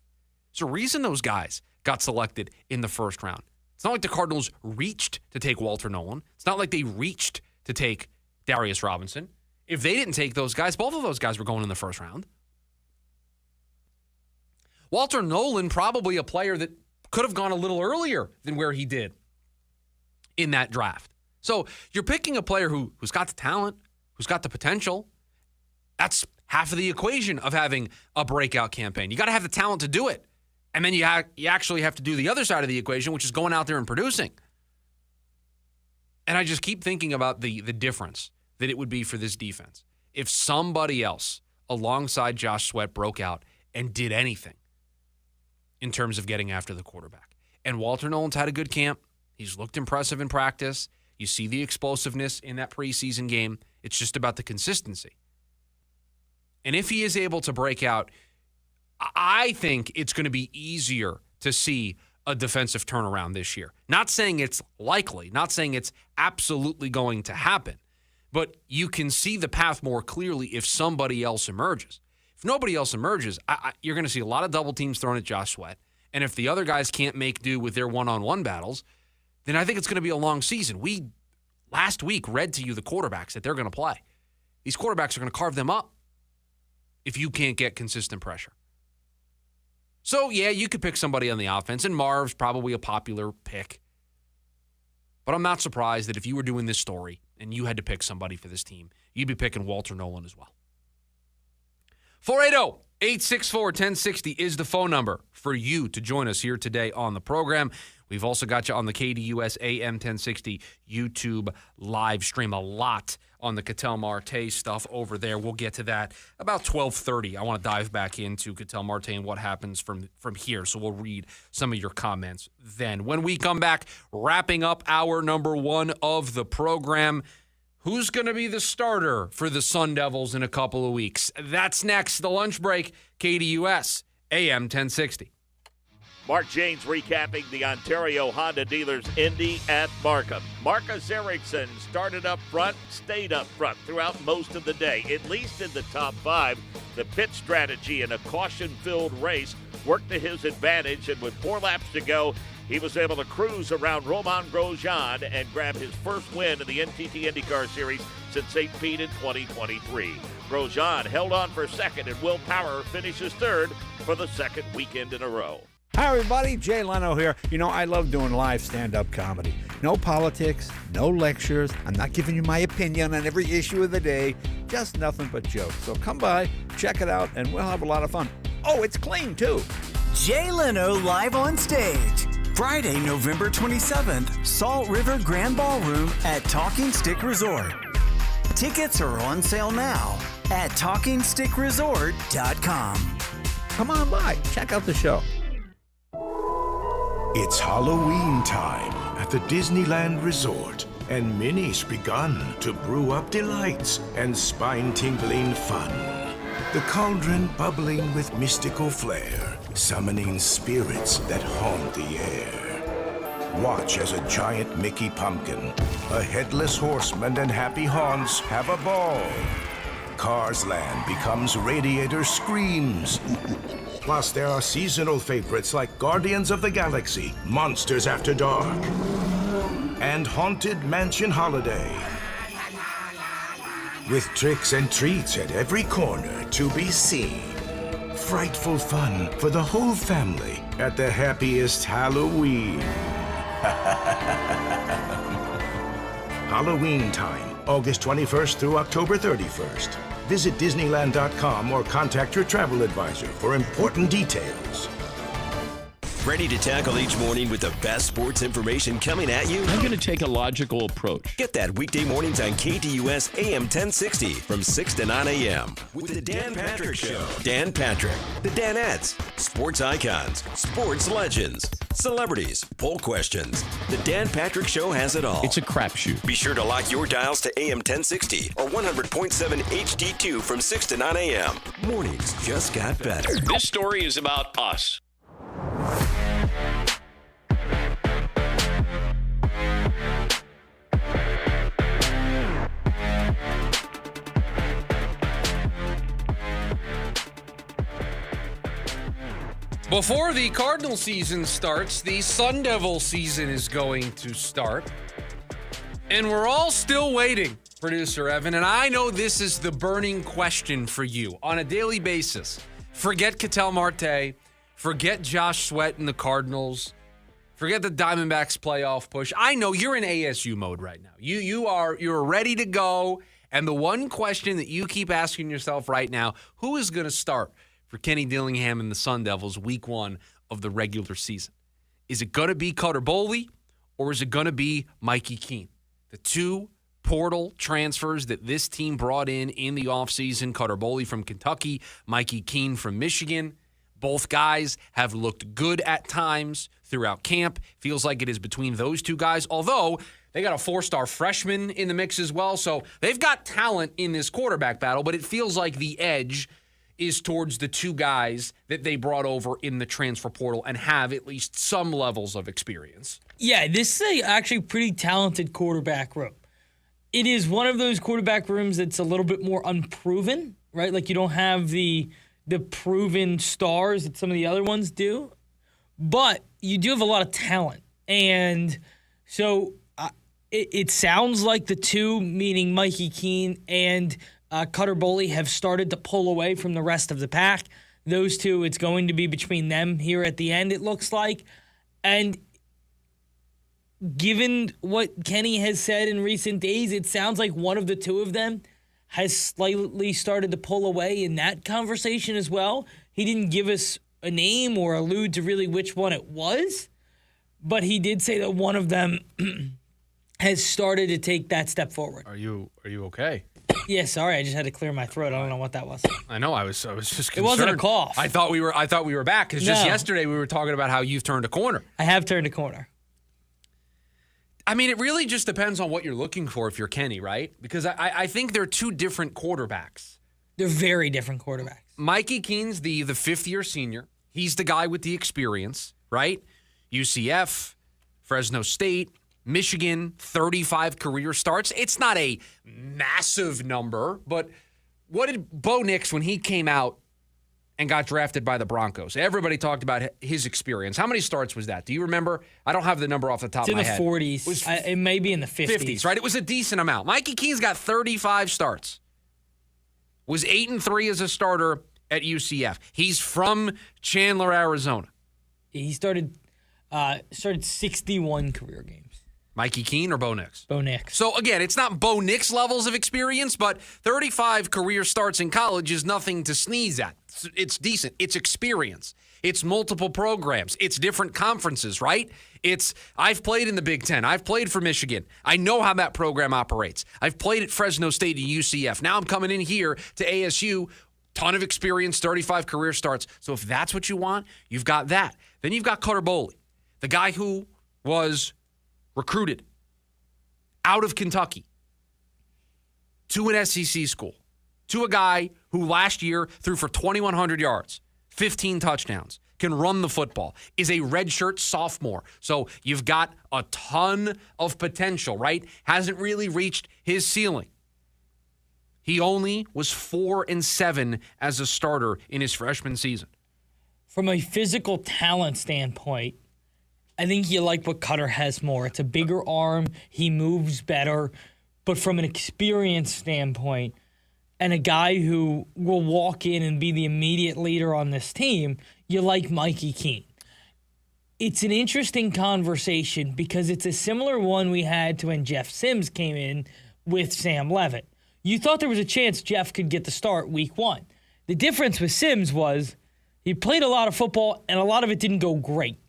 There's a reason those guys got selected in the first round. It's not like the Cardinals reached to take Walter Nolan. It's not like they reached to take Darius Robinson. If they didn't take those guys, both of those guys were going in the first round. Walter Nolan, probably a player that could have gone a little earlier than where he did in that draft. So you're picking a player who's got the talent, who's got the potential. That's half of the equation of having a breakout campaign. You got to have the talent to do it. And then you actually have to do the other side of the equation, which is going out there and producing. And I just keep thinking about the difference that it would be for this defense if somebody else alongside Josh Sweat broke out and did anything. in terms of getting after the quarterback. And Walter Nolan's had a good camp. He's looked impressive in practice. You see the explosiveness in that preseason game. It's just about the consistency. And if he is able to break out, I think it's going to be easier to see a defensive turnaround this year. Not saying it's likely, not saying it's absolutely going to happen, but you can see the path more clearly if somebody else emerges. If nobody else emerges, you're going to see a lot of double teams thrown at Josh Sweat. And if the other guys can't make do with their one-on-one battles, then I think it's going to be a long season. We, last week, read to you the quarterbacks that they're going to play. These quarterbacks are going to carve them up if you can't get consistent pressure. So, yeah, you could pick somebody on the offense, and Marv's probably a popular pick. But I'm not surprised that if you were doing this story and you had to pick somebody for this team, you'd be picking Walter Nolan as well. 480-864-1060 is the phone number for you to join us here today on the program. We've also got you on the KDUS AM 1060 YouTube live stream. A lot on the Ketel Marte stuff over there. We'll get to that about 12:30. I want to dive back into Ketel Marte and what happens from here. So we'll read some of your comments then. When we come back, wrapping up hour number 1 of the program, who's going to be the starter for the Sun Devils in a couple of weeks? That's next. The lunch break, KDUS AM 1060. Mark Janes recapping the Ontario Honda Dealers Indy at Markham. Marcus Ericsson started up front, stayed up front throughout most of the day, at least in the top 5. The pit strategy in a caution-filled race worked to his advantage, and with 4 laps to go, he was able to cruise around Romain Grosjean and grab his first win in the NTT IndyCar Series since St. Pete in 2023. Grosjean held on for second, and Will Power finishes third for the second weekend in a row. Hi, everybody. Jay Leno here. You know, I love doing live stand-up comedy. No politics, no lectures. I'm not giving you my opinion on every issue of the day. Just nothing but jokes. So come by, check it out, and we'll have a lot of fun. Oh, it's clean, too. Jay Leno live on stage. Friday, November 27th, Salt River Grand Ballroom at Talking Stick Resort. Tickets are on sale now at TalkingStickResort.com. Come on by. Check out the show. It's Halloween time at the Disneyland Resort, and Minnie's begun to brew up delights and spine-tingling fun. The cauldron bubbling with mystical flair, summoning spirits that haunt the air. Watch as a giant Mickey pumpkin, a headless horseman, and happy haunts have a ball. Cars Land becomes Radiator Screams. Plus, there are seasonal favorites like Guardians of the Galaxy, Monsters After Dark, and Haunted Mansion Holiday. With tricks and treats at every corner to be seen. Frightful fun for the whole family at the happiest Halloween. Halloween time, August 21st through October 31st. Visit Disneyland.com or contact your travel advisor for important details. Ready to tackle each morning with the best sports information coming at you? I'm going to take a logical approach. Get that weekday mornings on KDUS AM 1060 from 6 to 9 a.m. with the Dan Patrick Show. Dan Patrick, the Danettes, sports icons, sports legends, celebrities, poll questions. The Dan Patrick Show has it all. It's a crapshoot. Be sure to lock your dials to AM 1060 or 100.7 HD2 from 6 to 9 a.m. Mornings just got better. This story is about us. Before the Cardinal season starts, the Sun Devil season is going to start. And we're all still waiting, producer Evan. And I know this is the burning question for you on a daily basis. Forget Ketel Marte. Forget Josh Sweat and the Cardinals. Forget the Diamondbacks playoff push. I know you're in ASU mode right now. You're ready to go. And the one question that you keep asking yourself right now, who is going to start for Kenny Dillingham and the Sun Devils week 1 of the regular season? Is it going to be Cutter Boley or is it going to be Mikey Keene? The 2 portal transfers that this team brought in the offseason, Cutter Boley from Kentucky, Mikey Keene from Michigan. Both guys have looked good at times throughout camp. Feels like it is between those two guys, although they got a 4-star freshman in the mix as well. So they've got talent in this quarterback battle, but it feels like the edge is towards the two guys that they brought over in the transfer portal and have at least some levels of experience. Yeah, this is actually pretty talented quarterback room. It is one of those quarterback rooms that's a little bit more unproven, right? Like you don't have the proven stars that some of the other ones do, but you do have a lot of talent. And so it sounds like the two, meaning Mikey Keene and Cutter Boley, have started to pull away from the rest of the pack. Those two, it's going to be between them here at the end, it looks like. And given what Kenny has said in recent days, it sounds like one of the two of them has slightly started to pull away in that conversation as well. He didn't give us a name or allude to really which one it was, but he did say that one of them has started to take that step forward. Are you okay? Yeah, sorry, I just had to clear my throat. I don't know what that was. I know, I was just concerned. It wasn't a cough. I thought we were back because just yesterday we were talking about how you've turned a corner. I have turned a corner. I mean, it really just depends on what you're looking for if you're Kenny, right? Because I think they're two different quarterbacks. They're very different quarterbacks. Mikey Keene's the fifth-year senior. He's the guy with the experience, right? UCF, Fresno State, Michigan, 35 career starts. It's not a massive number, but what did Bo Nix, when he came out and got drafted by the Broncos, everybody talked about his experience. How many starts was that? Do you remember? I don't have the number off the top of my head. It's in the 40s. It may be in the 50s. Right? It was a decent amount. Mikey Keene's got 35 starts. Was 8-3 as a starter at UCF. He's from Chandler, Arizona. He started 61 career games. Mikey Keene or Bo Nix? Bo Nix. So, again, it's not Bo Nix levels of experience, but 35 career starts in college is nothing to sneeze at. It's decent. It's experience. It's multiple programs. It's different conferences, right? I've played in the Big Ten. I've played for Michigan. I know how that program operates. I've played at Fresno State and UCF. Now I'm coming in here to ASU. Ton of experience, 35 career starts. So if that's what you want, you've got that. Then you've got Cutter Boley, the guy who was recruited out of Kentucky to an SEC school, to a guy who last year threw for 2,100 yards, 15 touchdowns, can run the football, is a redshirt sophomore. So you've got a ton of potential, right? Hasn't really reached his ceiling. He only was 4-7 as a starter in his freshman season. From a physical talent standpoint, I think you like what Cutter has more. It's a bigger arm. He moves better. But from an experience standpoint, and a guy who will walk in and be the immediate leader on this team, you like Mikey Keene. It's an interesting conversation because it's a similar one we had to when Jeff Sims came in with Sam Levitt. You thought there was a chance Jeff could get the start week one. The difference with Sims was he played a lot of football and a lot of it didn't go great.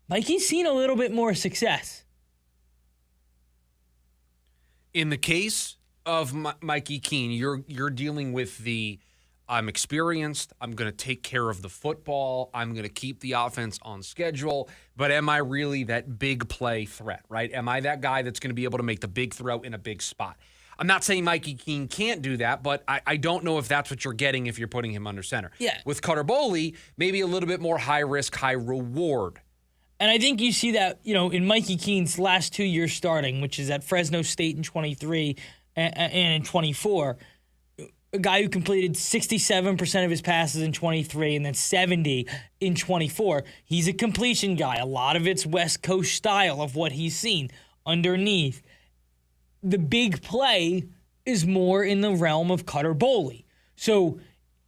Mikey's seen a little bit more success. In the case of Mikey Keene, you're dealing with I'm experienced, I'm going to take care of the football, I'm going to keep the offense on schedule, but am I really that big play threat, right? Am I that guy that's going to be able to make the big throw in a big spot? I'm not saying Mikey Keene can't do that, but I don't know if that's what you're getting if you're putting him under center. Yeah. With Cutter Boley, maybe a little bit more high risk, high reward. And I think you see that, in Mikey Keene's last 2 years starting, which is at Fresno State in 23 and in 24, a guy who completed 67% of his passes in 23 and then 70 in 24. He's a completion guy. A lot of it's West Coast style of what he's seen underneath. The big play is more in the realm of Cutter Boley. So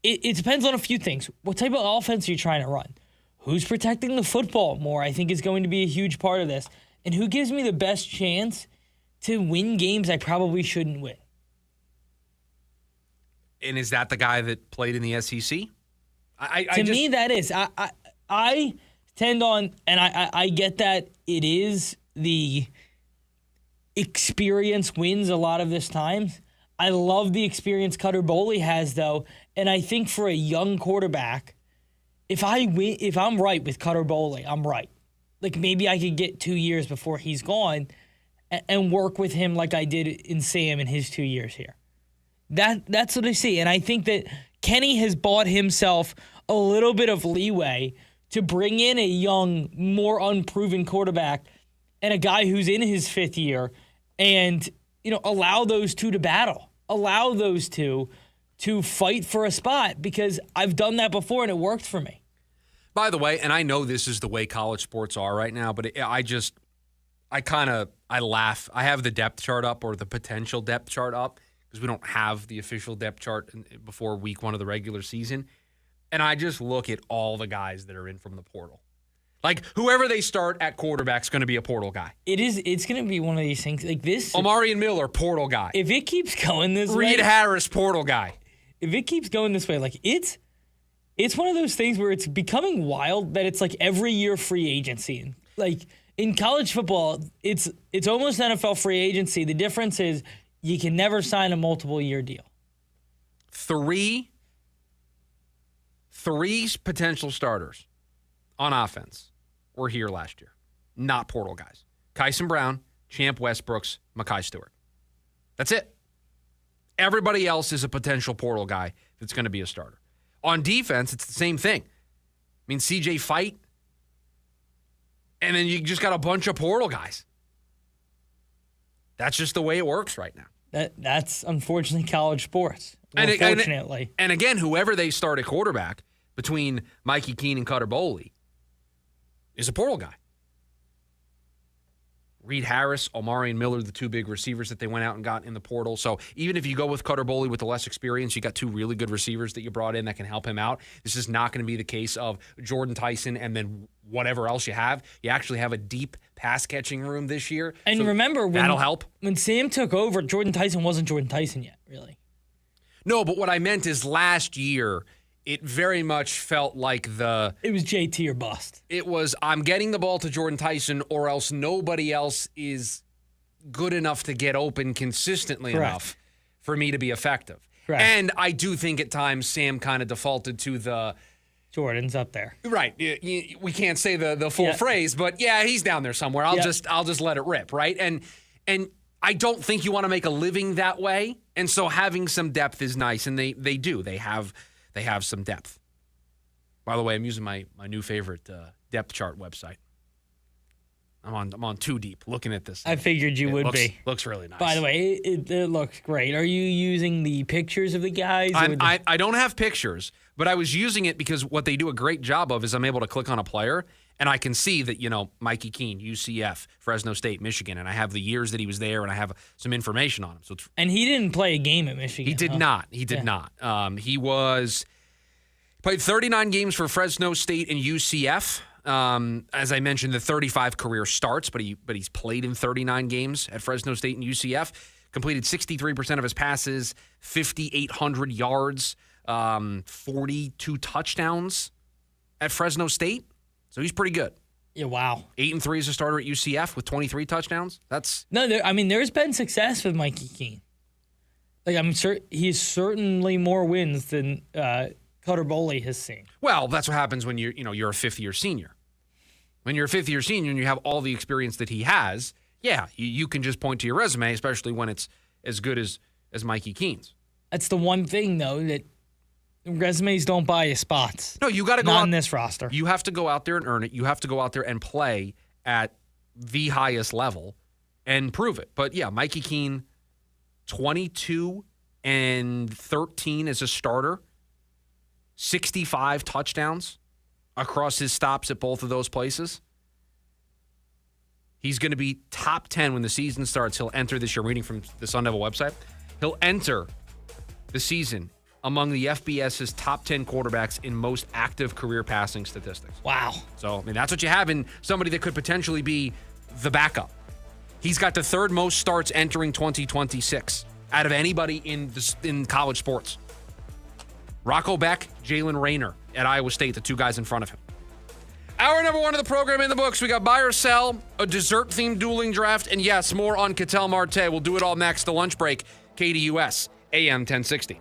it depends on a few things. What type of offense are you trying to run? Who's protecting the football more, I think, is going to be a huge part of this. And who gives me the best chance to win games I probably shouldn't win? And is that the guy that played in the SEC? To me, that is. I tend on, and I get that it is the experience wins a lot of this times. I love the experience Cutter Boley has, though, and I think for a young quarterback, if I'm right with Cutter Boley, I'm right. Like maybe I could get 2 years before he's gone and work with him like I did in Sam in his 2 years here. That's what I see. And I think that Kenny has bought himself a little bit of leeway to bring in a young, more unproven quarterback and a guy who's in his 5th year and, allow those two to battle. Allow those two to fight for a spot because I've done that before and it worked for me. By the way, and I know this is the way college sports are right now, but I laugh. I have the depth chart up or the potential depth chart up because we don't have the official depth chart before week 1 of the regular season. And I just look at all the guys that are in from the portal. Like, whoever they start at quarterback is going to be a portal guy. It's going to be one of these things like this. Omari and Miller, portal guy. If it keeps going this way. Reed Harris, portal guy. If it keeps going this way, like it's one of those things where it's becoming wild that it's like every year free agency. Like in college football, it's almost NFL free agency. The difference is you can never sign a multiple year deal. Three potential starters on offense were here last year. Not portal guys. Kyson Brown, Champ Westbrooks, Mekhi Stewart. That's it. Everybody else is a potential portal guy that's going to be a starter. On defense, it's the same thing. I mean, CJ Fight, and then you just got a bunch of portal guys. That's just the way it works right now. That's unfortunately college sports. Unfortunately. And again, whoever they start at quarterback between Mikey Keene and Cutter Boley is a portal guy. Reed Harris, Omari and Miller, the 2 big receivers that they went out and got in the portal. So even if you go with Cutter Boley with the less experience, you got 2 really good receivers that you brought in that can help him out. This is not going to be the case of Jordan Tyson and then whatever else you have. You actually have a deep pass-catching room this year. And so remember, that'll help. When Sam took over, Jordan Tyson wasn't Jordan Tyson yet, really. No, but what I meant is last year, it very much felt like it was JT or bust. It was, I'm getting the ball to Jordan Tyson or else nobody else is good enough to get open consistently enough for me to be effective. Correct. And I do think at times Sam kind of defaulted to the Jordan's up there. Right. We can't say the full phrase, but yeah, he's down there somewhere. I'll just let it rip, right? And I don't think you want to make a living that way. And so having some depth is nice, and they do. They have some depth. By the way, I'm using my new favorite depth chart website. I'm on Too Deep looking at this. I figured you would be. Looks really nice. By the way, it looks great. Are you using the pictures of the guys? I don't have pictures, but I was using it because what they do a great job of is I'm able to click on a player, and I can see that, Mikey Keene, UCF, Fresno State, Michigan, and I have the years that he was there, and I have some information on him. So and he didn't play a game at Michigan. He did not. He did not. He played 39 games for Fresno State and UCF. As I mentioned, the 35 career starts, but he's played in 39 games at Fresno State and UCF. Completed 63% of his passes, 5,800 yards, 42 touchdowns at Fresno State. So he's pretty good. Yeah, wow. 8-3 as a starter at UCF with 23 touchdowns. There's been success with Mikey Keene. Like I'm sure he's certainly more wins than Cutter Boley has seen. Well, that's what happens when you're a 5th-year senior. When you're a 5th-year senior and you have all the experience that he has, yeah, you can just point to your resume, especially when it's as good as Mikey Keene's. That's the one thing, though, that resumes don't buy you spots. No, you got to go out on this roster. You have to go out there and earn it. You have to go out there and play at the highest level and prove it. But yeah, Mikey Keene, 22-13 as a starter, 65 touchdowns across his stops at both of those places. He's going to be top 10 when the season starts. He'll enter this year, reading from the Sun Devil website. He'll enter the season among the FBS's top 10 quarterbacks in most active career passing statistics. Wow. So, that's what you have in somebody that could potentially be the backup. He's got the 3rd most starts entering 2026 out of anybody in college sports. Rocco Beck, Jalen Rayner at Iowa State, the 2 guys in front of him. Hour number 1 of the program in the books. We got buy or sell, a dessert-themed dueling draft, and yes, more on Ketel Marte. We'll do it all next. The lunch break, KDUS AM 1060.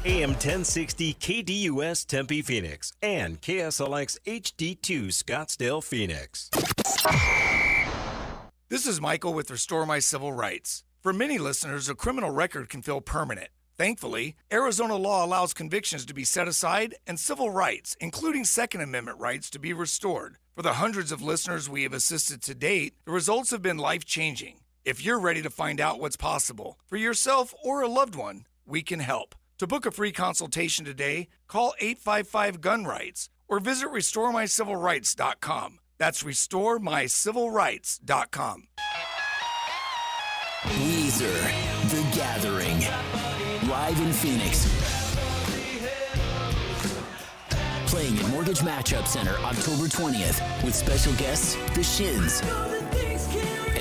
AM 1060 KDUS Tempe Phoenix and KSLX HD2 Scottsdale Phoenix. This is Michael with Restore My Civil Rights. For many listeners, a criminal record can feel permanent. Thankfully, Arizona law allows convictions to be set aside and civil rights, including Second Amendment rights, to be restored. For the hundreds of listeners we have assisted to date, the results have been life-changing. If you're ready to find out what's possible for yourself or a loved one, we can help. To book a free consultation today, call 855-GUN-RIGHTS or visit RestoreMyCivilRights.com. That's RestoreMyCivilRights.com. Weezer, The Gathering, live in Phoenix. Playing at Mortgage Matchup Center October 20th with special guests, The Shins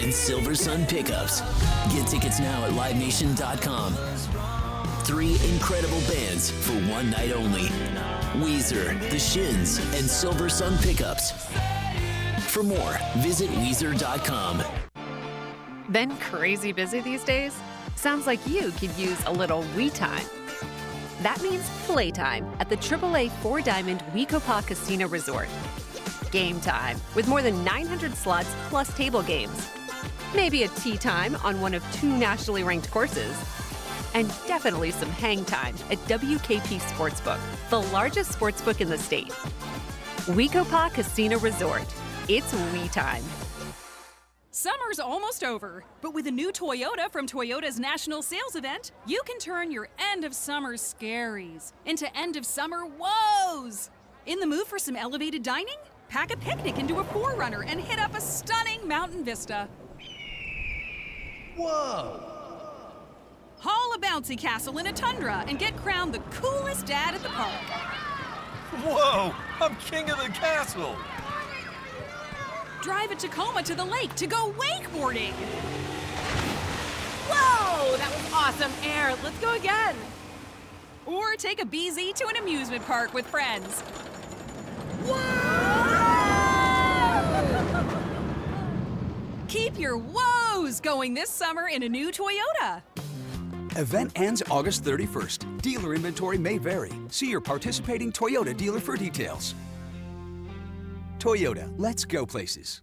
and Silver Sun Pickups. Get tickets now at LiveNation.com. 3 incredible bands for one night only. Weezer, The Shins, and Silver Sun Pickups. For more, visit Weezer.com. Been crazy busy these days? Sounds like you could use a little we time. That means playtime at the AAA 4-Diamond Wekopa Casino Resort. Game time with more than 900 slots plus table games. Maybe a tea time on one of 2 nationally ranked courses. And definitely some hang time at WKP Sportsbook, the largest sportsbook in the state. Wekopa Casino Resort. It's we time. Summer's almost over, but with a new Toyota from Toyota's National Sales Event, you can turn your end of summer scaries into end of summer woes. In the mood for some elevated dining? Pack a picnic into a 4Runner and hit up a stunning mountain vista. Whoa! Haul a bouncy castle in a Tundra and get crowned the coolest dad at the park. Whoa! I'm king of the castle! Drive a Tacoma to the lake to go wakeboarding. Whoa! That was awesome air. Let's go again. Or take a BZ to an amusement park with friends. Keep your woes going this summer in a new Toyota. Event ends August 31st. Dealer inventory may vary. See your participating Toyota dealer for details. Toyota, let's go places.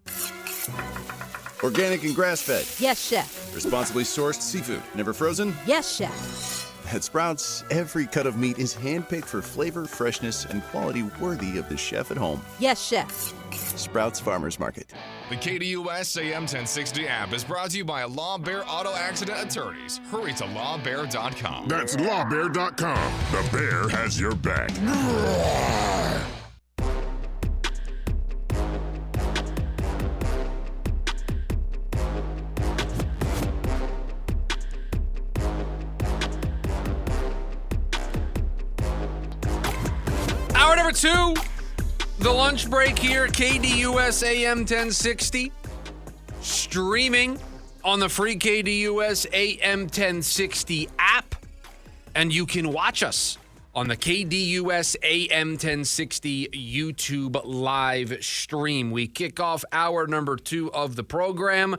Organic and grass-fed. Yes, chef. Responsibly sourced seafood, never frozen. Yes, chef. At Sprouts, every cut of meat is handpicked for flavor, freshness, and quality worthy of the chef at home. Yes, chef. Sprouts Farmers Market. The KDUS AM 1060 app is brought to you by Law Bear Auto Accident Attorneys. Hurry to lawbear.com. That's lawbear.com. The bear has your back. Hour number 2, the lunch break here at KDUS AM 1060. Streaming on the free KDUS AM 1060 app. And you can watch us on the KDUS AM 1060 YouTube live stream. We kick off hour number 2 of the program.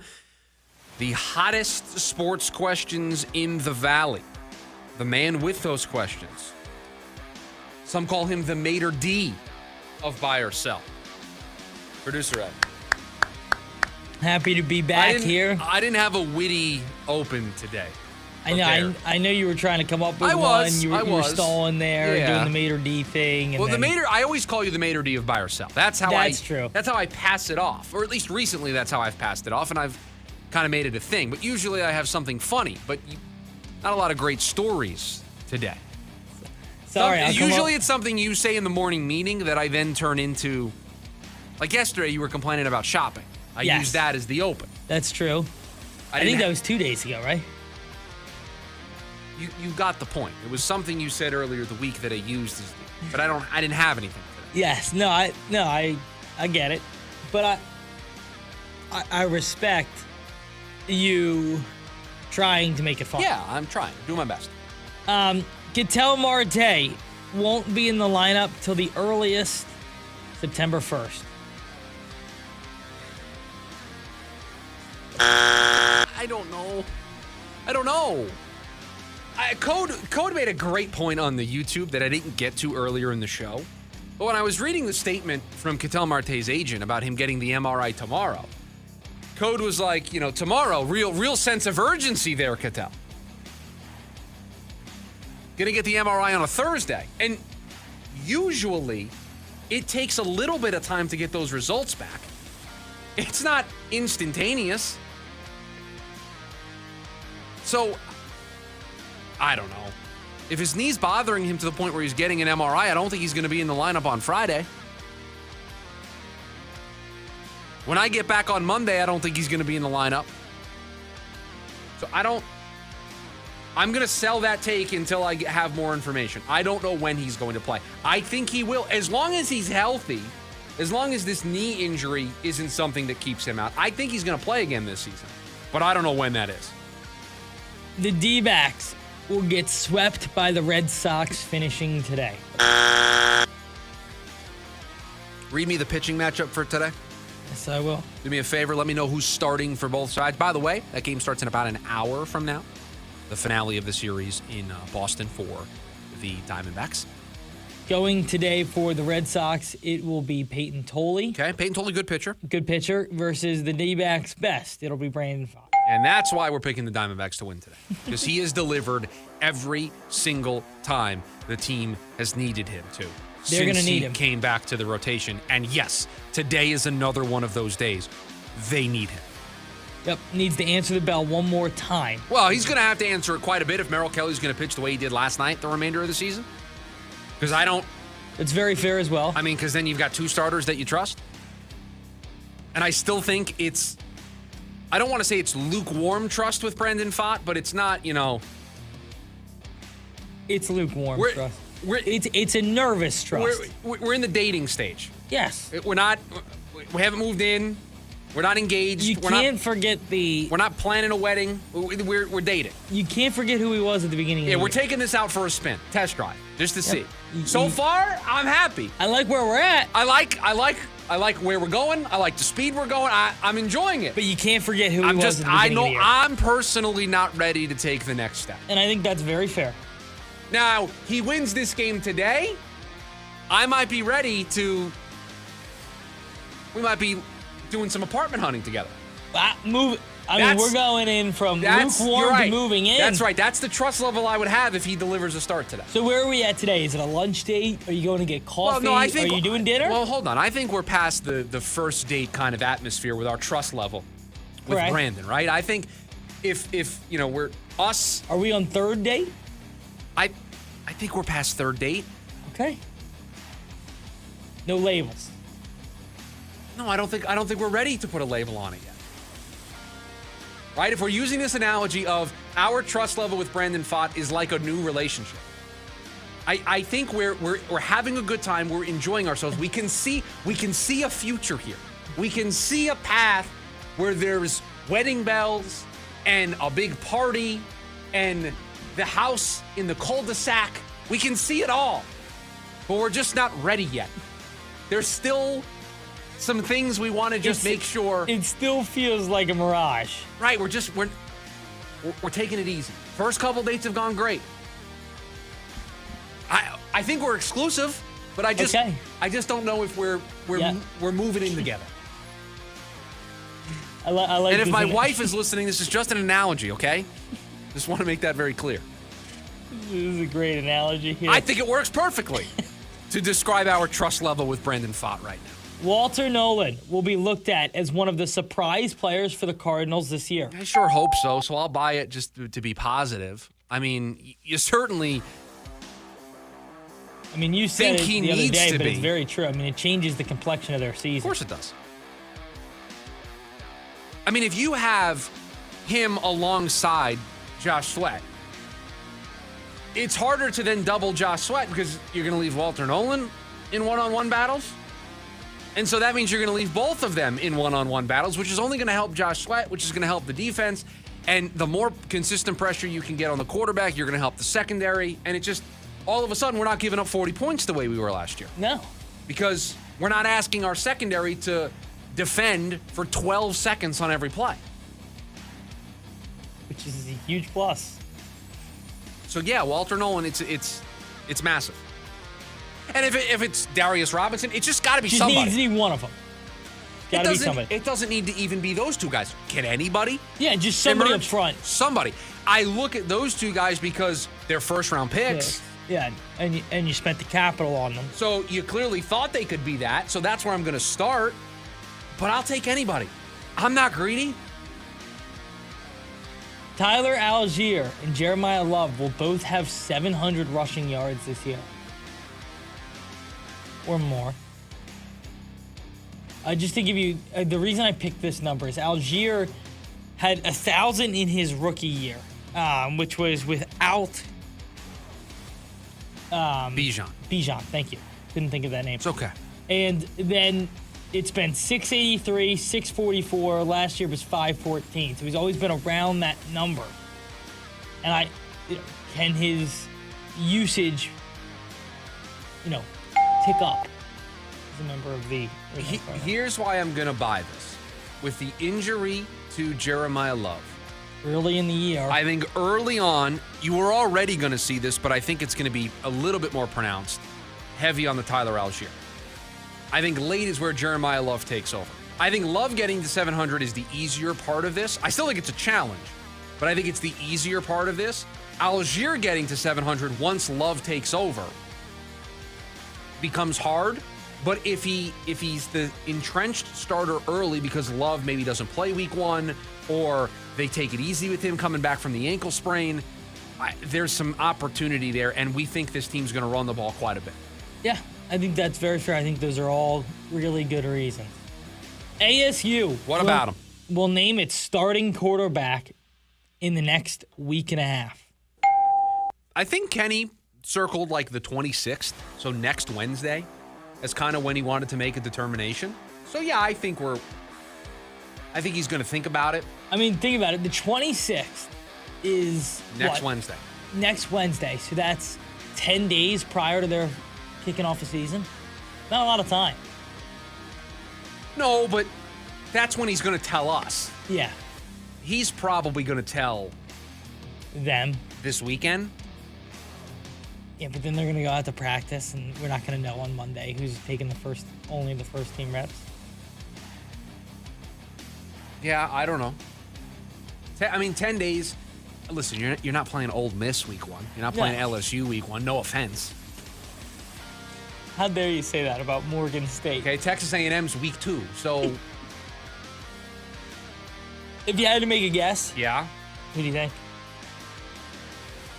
The hottest sports questions in the Valley. The man with those questions. Some call him the Mater D of Buy or Sell. Producer Ed. Happy to be back here. I didn't have a witty open today. I know. I know you were trying to come up with one. You were stalling there, doing the Mater D thing. And the Mater. I always call you the Mater D of Buy or Sell. That's true. That's how I pass it off, or at least recently, that's how I've passed it off, and I've kind of made it a thing. But usually, I have something funny, but not a lot of great stories today. Sorry. Usually it's something you say in the morning meeting that I then turn into, like yesterday you were complaining about shopping. I used that as the open. That's true. I think that was 2 days ago, right? You got the point. It was something you said earlier the week that I used as but I didn't have anything for that. Yes. No, I get it. But I respect you trying to make it fun. Yeah, I'm trying. Doing my best. Ketel Marte won't be in the lineup till the earliest September 1st. I don't know. Code made a great point on the YouTube that I didn't get to earlier in the show. But when I was reading the statement from Ketel Marte's agent about him getting the MRI tomorrow, Code was like, tomorrow, real sense of urgency there, Ketel. Gonna get the MRI on a Thursday. And usually, it takes a little bit of time to get those results back. It's not instantaneous. So, I don't know. If his knee's bothering him to the point where he's getting an MRI, I don't think he's going to be in the lineup on Friday. When I get back on Monday, I don't think he's going to be in the lineup. So I'm going to sell that take until I have more information. I don't know when he's going to play. I think he will. As long as he's healthy, as long as this knee injury isn't something that keeps him out, I think he's going to play again this season. But I don't know when that is. The D-backs will get swept by the Red Sox finishing today. Read me the pitching matchup for today. Yes, I will. Do me a favor. Let me know who's starting for both sides. By the way, that game starts in about an hour from now. The finale of the series in Boston for the Diamondbacks. Going today for the Red Sox, it will be Peyton Tolley. Okay, Peyton Tolley, good pitcher. Good pitcher versus the D-backs' best. It'll be Brandon Pfaadt. And that's why we're picking the Diamondbacks to win today. Because he has delivered every single time the team has needed him to. They're going to need him. Came back to the rotation. And yes, today is another one of those days. They need him. Yep, needs to answer the bell one more time. Well, he's going to have to answer it quite a bit if Merrill Kelly's going to pitch the way he did last night the remainder of the season. Because I don't... It's very fair as well. I mean, because then you've got two starters that you trust. And I still think it's... I don't want to say it's lukewarm trust with Brandon Pfaadt, but it's not, It's lukewarm trust. It's a nervous trust. We're in the dating stage. Yes. We haven't moved in. We're not engaged. We're not planning a wedding. We're dating. You can't forget who he was at the beginning of the year. We're taking this out for a So test drive, just to see. So far, I'm happy. I like where we're at. I like where we're going. I like the speed we're going. I'm enjoying it. But you can't forget who he was at the beginning of the year. I'm personally not ready to take the next step. And I think that's very fair. Now, he wins this game today. I might be ready to... We might be doing some apartment hunting together. We're going in from lukewarm to moving in. That's right. That's the trust level I would have if he delivers a start today. So where are we at today? Is it a lunch date? Are you going to get coffee? Well, no, I think, are you doing dinner? Well, hold on. I think we're past the first date kind of atmosphere with our trust level with Correct. Brandon, right? I think if we're us... Are we on third date? I think we're past third date. Okay. No labels. No, I don't think we're ready to put a label on it yet. Right? If we're using this analogy of our trust level with Brandon Pfaadt is like a new relationship. I think we're having a good time. We're enjoying ourselves. We can see a future here. We can see a path where there's wedding bells and a big party and the house in the cul-de-sac. We can see it all. But we're just not ready yet. There's still some things we want to just make sure. It still feels like a mirage. Right, we're taking it easy. First couple dates have gone great. I think we're exclusive, but I just don't know if we're moving in together. I like. And if my wife is listening, this is just an analogy, okay? Just want to make that very clear. This is a great analogy here. I think it works perfectly to describe our trust level with Brandon Pfaadt right now. Walter Nolan will be looked at as one of the surprise players for the Cardinals this year. I sure hope so I'll buy it just to be positive. I mean, you certainly... I mean, you said it the other day, but be. It's very true. I mean, it changes the complexion of their season. Of course it does. I mean, if you have him alongside Josh Sweat, it's harder to then double Josh Sweat because you're going to leave Walter Nolan in one-on-one battles. And so that means you're going to leave both of them in one-on-one battles, which is only going to help Josh Sweat, which is going to help the defense. And the more consistent pressure you can get on the quarterback, you're going to help the secondary. And it just, all of a sudden, we're not giving up 40 points the way we were last year. No. Because we're not asking our secondary to defend for 12 seconds on every play. Which is a huge plus. So yeah, Walter Nolan, it's massive. And if it's Darius Robinson, it's just got to be somebody. Needs to be one of them. Got to be somebody. It doesn't need to even be those two guys. Can anybody? Yeah, just somebody up front. Somebody. I look at those two guys because they're first-round picks. Yeah, and you spent the capital on them. So you clearly thought they could be that. So that's where I'm going to start. But I'll take anybody. I'm not greedy. Tyler Algier and Jeremiah Love will both have 700 rushing yards this year. Or more. Just to give you, the reason I picked this number is Algier had 1,000 in his rookie year, which was without Bijan. Bijan, thank you. Couldn't think of that name. It's okay. And then it's been 683, 644. Last year was 514. So he's always been around that number. And can his usage, tick up as a member of the... Here's why I'm going to buy this. With the injury to Jeremiah Love. Early in the year. I think early on, you were already going to see this, but I think it's going to be a little bit more pronounced. Heavy on the Tyler Algier. I think late is where Jeremiah Love takes over. I think Love getting to 700 is the easier part of this. I still think it's a challenge, but I think it's the easier part of this. Algier getting to 700 once Love takes over becomes hard. But if he's the entrenched starter early because Love maybe doesn't play week 1 or they take it easy with him coming back from the ankle sprain, there's some opportunity there, and we think this team's going to run the ball quite a bit. Yeah, I think that's very fair. I think those are all really good reasons. ASU. What about them? Will name its starting quarterback in the next week and a half. I think Kenny circled like the 26th, so next Wednesday. As kind of when he wanted to make a determination. So, yeah, I think he's going to think about it. I mean, think about it. The 26th is Wednesday. Next Wednesday. So that's 10 days prior to their kicking off the season. Not a lot of time. No, but that's when he's going to tell us. Yeah. He's probably going to tell them this weekend. Yeah, but then they're going to go out to practice, and we're not going to know on Monday who's taking only the first team reps. Yeah, I don't know. 10 days. Listen, you're not playing Ole Miss week 1. You're not playing LSU week 1. No offense. How dare you say that about Morgan State? Okay, Texas A&M's week 2. So, if you had to make a guess, yeah, who do you think?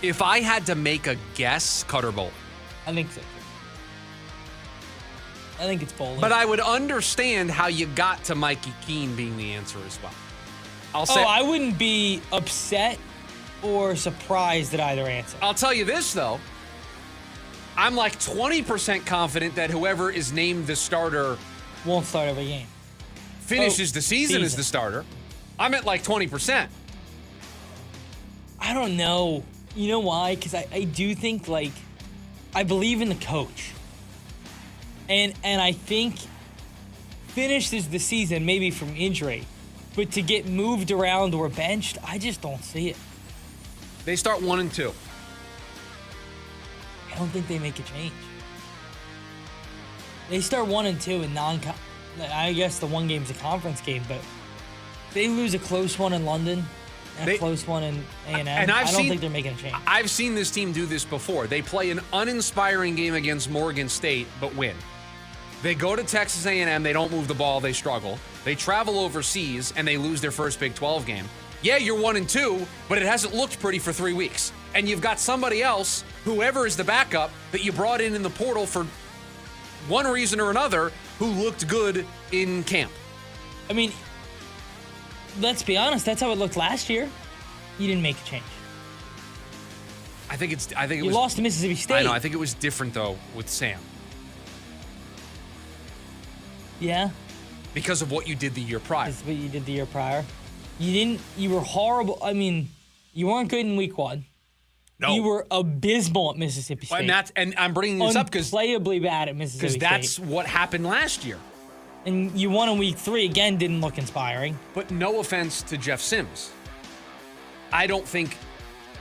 If I had to make a guess, Cutter Bowl. I think so. I think it's bowling. But I would understand how you got to Mikey Keene being the answer as well. I wouldn't be upset or surprised at either answer. I'll tell you this, though. I'm like 20% confident that whoever is named the starter won't start every game. Finishes the season as the starter. I'm at like 20%. I don't know. You know why? Because I do think, I believe in the coach. And I think finishes the season maybe from injury. But to get moved around or benched, I just don't see it. They start 1-2. I don't think they make a change. They start 1-2 in I guess the one game's a conference game, but they lose a close one in London. A close one in A&M. And I don't think they're making a change. I've seen this team do this before. They play an uninspiring game against Morgan State, but win. They go to Texas A&M, they don't move the ball, they struggle. They travel overseas, and they lose their first Big 12 game. Yeah, you're 1-2, but it hasn't looked pretty for 3 weeks. And you've got somebody else, whoever is the backup, that you brought in the portal for one reason or another, who looked good in camp. I mean, let's be honest, that's how it looked last year. You didn't make a change. I think it you was lost to Mississippi State. I know, I think it was different though with Sam. Yeah. Because of what you did the year prior. That's what you did the year prior. You were horrible. I mean, you weren't good in week 1. No. You were abysmal at Mississippi State. And I'm bringing this up because unplayably bad at Mississippi State. Because that's what happened last year. And you won in week 3, again, didn't look inspiring. But no offense to Jeff Sims. I don't think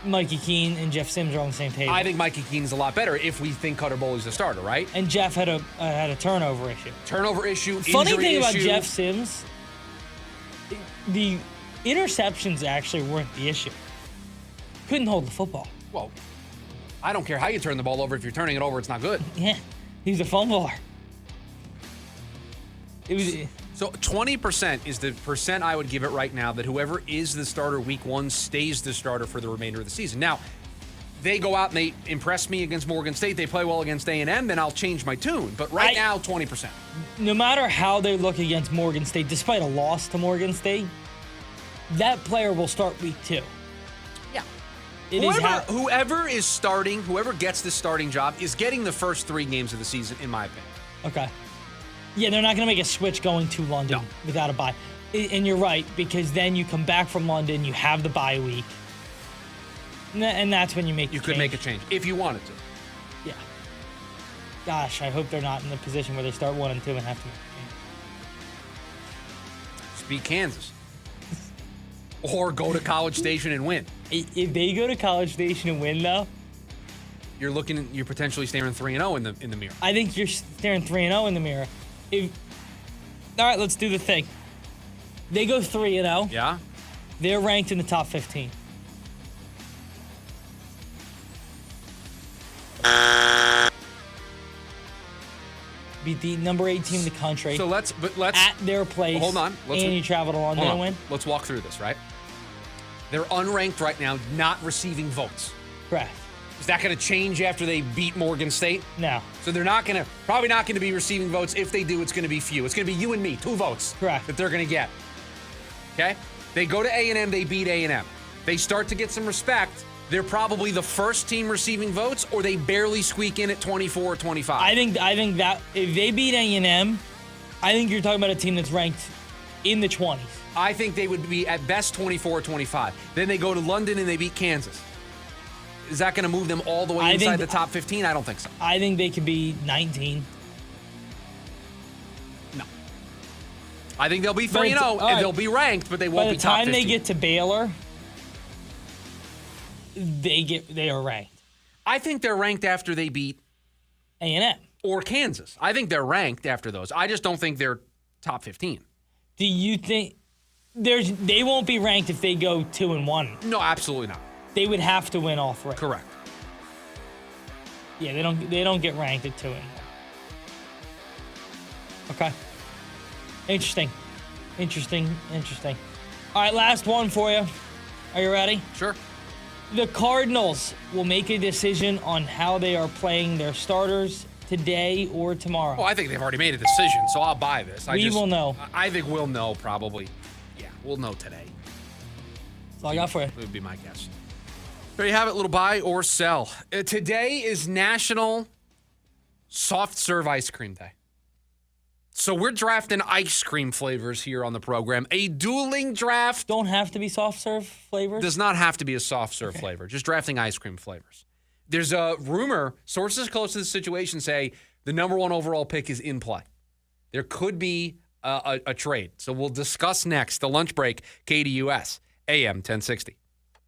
Mikey Keene and Jeff Sims are on the same table. I think Mikey Keene's a lot better if we think Cutter Bowley's a starter, right? And Jeff had a turnover issue. Turnover issue, Funny injury thing issue. about Jeff Sims, the interceptions actually weren't the issue. Couldn't hold the football. Well, I don't care how you turn the ball over. If you're turning it over, it's not good. Yeah, he's a fumbler. It was. So 20% is the percent I would give it right now that whoever is the starter week 1 stays the starter for the remainder of the season. Now, they go out and they impress me against Morgan State, they play well against A&M, then I'll change my tune. But right now, 20%. No matter how they look against Morgan State, despite a loss to Morgan State, that player will start week 2. Yeah. Whoever is starting, whoever gets the starting job is getting the first 3 games of the season, in my opinion. Okay. Yeah, they're not going to make a switch going to London without a bye. And you're right, because then you come back from London, you have the bye week. And that's when you make You could make a change if you wanted to. Yeah. Gosh, I hope they're not in the position where they start 1 and 2 and have to make a change. Beat Kansas. Or go to College Station and win. If they go to College Station and win, though, you're potentially staring 3-0 in the mirror. I think you're staring 3-0 in the mirror. All right, let's do the thing. They go 3-0. Yeah. They're ranked in the top 15. Beat the number 8 team in the country. So let's at their place. Hold on. And you travel to London and win. Let's walk through this, right? They're unranked right now, not receiving votes. Correct. Is that going to change after they beat Morgan State? No. So they're probably not going to be receiving votes. If they do, it's going to be few. It's going to be you and me, 2 votes. Correct. That they're going to get. Okay? They go to A&M, they beat A&M. They start to get some respect. They're probably the first team receiving votes, or they barely squeak in at 24 or 25. I think that if they beat A&M, I think you're talking about a team that's ranked in the 20s. I think they would be at best 24 or 25. Then they go to London and they beat Kansas. Is that going to move them all the way inside the top 15? I don't think so. I think they could be 19. No. I think they'll be 3-0 and they'll be ranked, but they won't be top 15. By the time they get to Baylor, they are ranked. I think they're ranked after they beat A&M or Kansas. I think they're ranked after those. I just don't think they're top 15. Do you think they won't be ranked if they go 2-1? No, absolutely not. They would have to win all 3. Correct. Yeah, they don't get ranked at 2-1. Okay. Interesting. All right, last one for you. Are you ready? Sure. The Cardinals will make a decision on how they are playing their starters today or tomorrow. Well, I think they've already made a decision, so I'll buy this. We will know. I think we'll know probably. Yeah, we'll know today. That's all I got for you. It would be my guess. There you have it, little buy or sell. Today is National Soft Serve Ice Cream Day. So we're drafting ice cream flavors here on the program. A dueling draft. Don't have to be soft serve flavors? Does not have to be a soft serve flavor. Just drafting ice cream flavors. There's a rumor, sources close to the situation say the number 1 overall pick is in play. There could be a trade. So we'll discuss next. The lunch break, KDUS AM 1060.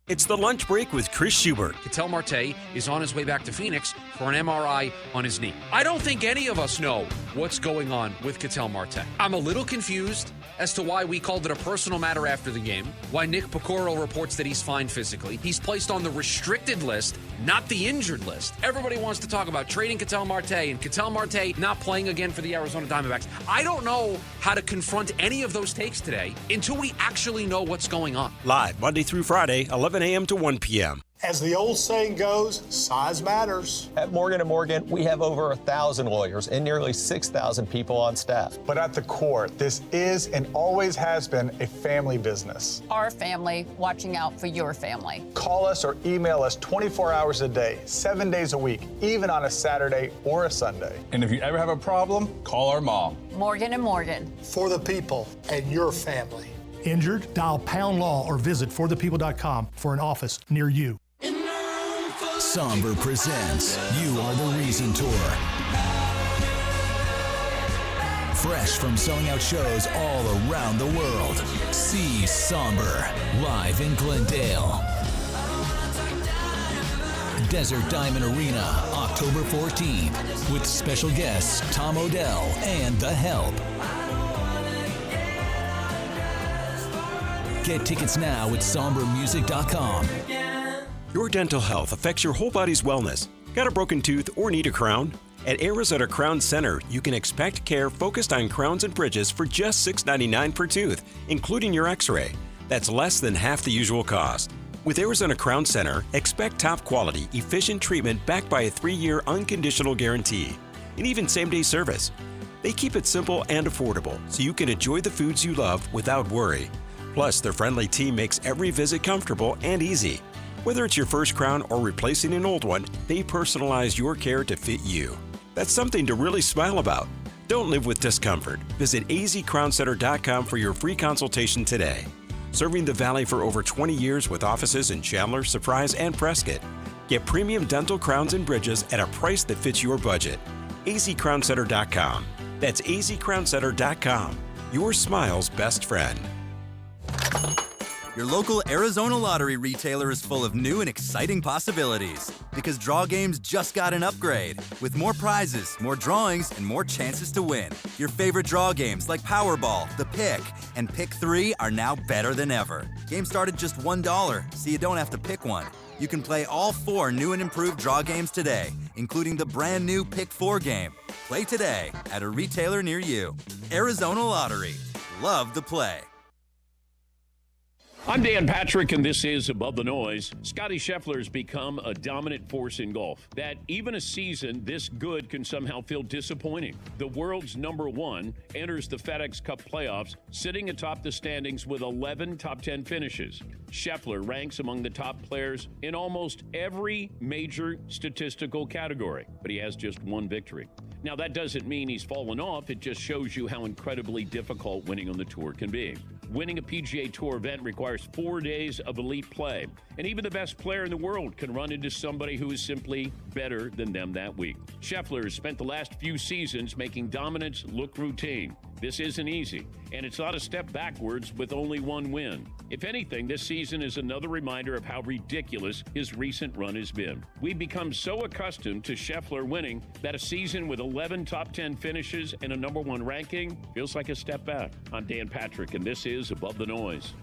It's the lunch break with Chris Schubert. Ketel Marte is on his way back to Phoenix for an MRI on his knee. I don't think any of us know what's going on with Ketel Marte. I'm a little confused as to why we called it a personal matter after the game, why Nick Picoro reports that he's fine physically. He's placed on the restricted list, not the injured list. Everybody wants to talk about trading Ketel Marte and Ketel Marte not playing again for the Arizona Diamondbacks. I don't know how to confront any of those takes today until we actually know what's going on. Live Monday through Friday, 11 a.m. to 1 p.m. As the old saying goes, size matters. At Morgan & Morgan, we have over 1,000 lawyers and nearly 6,000 people on staff. But at the core, this is and always has been a family business. Our family watching out for your family. Call us or email us 24 hours a day, 7 days a week, even on a Saturday or a Sunday. And if you ever have a problem, call our mom. Morgan & Morgan. For the people and your family. Injured? Dial # law or visit forthepeople.com for an office near you. Somber presents You Are the Reason Tour. Fresh from selling out shows all around the world. See Somber live in Glendale. Desert Diamond Arena, October 14th, with special guests Tom Odell and The Help. Get tickets now at sombermusic.com. Your dental health affects your whole body's wellness. Got a broken tooth or need a crown? At Arizona Crown Center, you can expect care focused on crowns and bridges for just $6.99 per tooth, including your x-ray. That's less than half the usual cost. With Arizona Crown Center, expect top quality, efficient treatment backed by a 3-year unconditional guarantee, and even same-day service. They keep it simple and affordable, so you can enjoy the foods you love without worry. Plus, their friendly team makes every visit comfortable and easy. Whether it's your first crown or replacing an old one, they personalize your care to fit you. That's something to really smile about. Don't live with discomfort. Visit azcrowncenter.com for your free consultation today. Serving the Valley for over 20 years with offices in Chandler, Surprise, and Prescott. Get premium dental crowns and bridges at a price that fits your budget. azcrowncenter.com. That's azcrowncenter.com. Your smile's best friend. Your local Arizona Lottery retailer is full of new and exciting possibilities because draw games just got an upgrade with more prizes, more drawings, and more chances to win. Your favorite draw games like Powerball, The Pick, and Pick 3 are now better than ever. Games start at just $1, so you don't have to pick one. You can play all 4 new and improved draw games today, including the brand new Pick 4 game. Play today at a retailer near you. Arizona Lottery. Love the play. I'm Dan Patrick, and this is Above the Noise. Scotty Scheffler's become a dominant force in golf, that even a season this good can somehow feel disappointing. The world's #1 enters the FedEx Cup playoffs, sitting atop the standings with 11 top 10 finishes. Scheffler ranks among the top players in almost every major statistical category, but he has just 1 victory. Now, that doesn't mean he's fallen off. It just shows you how incredibly difficult winning on the tour can be. Winning a PGA Tour event requires 4 days of elite play, and even the best player in the world can run into somebody who is simply better than them that week. Scheffler has spent the last few seasons making dominance look routine. This isn't easy, and it's not a step backwards with only 1 win. If anything, this season is another reminder of how ridiculous his recent run has been. We've become so accustomed to Scheffler winning that a season with 11 top 10 finishes and a #1 ranking feels like a step back. I'm Dan Patrick, and this is Above the Noise.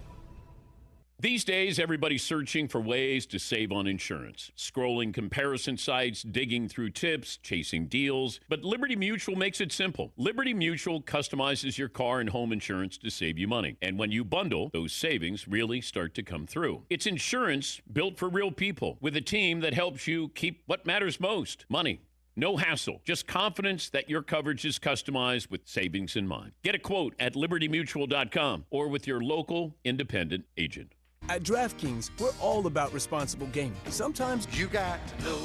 These days, everybody's searching for ways to save on insurance. Scrolling comparison sites, digging through tips, chasing deals. But Liberty Mutual makes it simple. Liberty Mutual customizes your car and home insurance to save you money. And when you bundle, those savings really start to come through. It's insurance built for real people with a team that helps you keep what matters most, money. No hassle, just confidence that your coverage is customized with savings in mind. Get a quote at libertymutual.com or with your local independent agent. At DraftKings, we're all about responsible gaming. Sometimes you got to know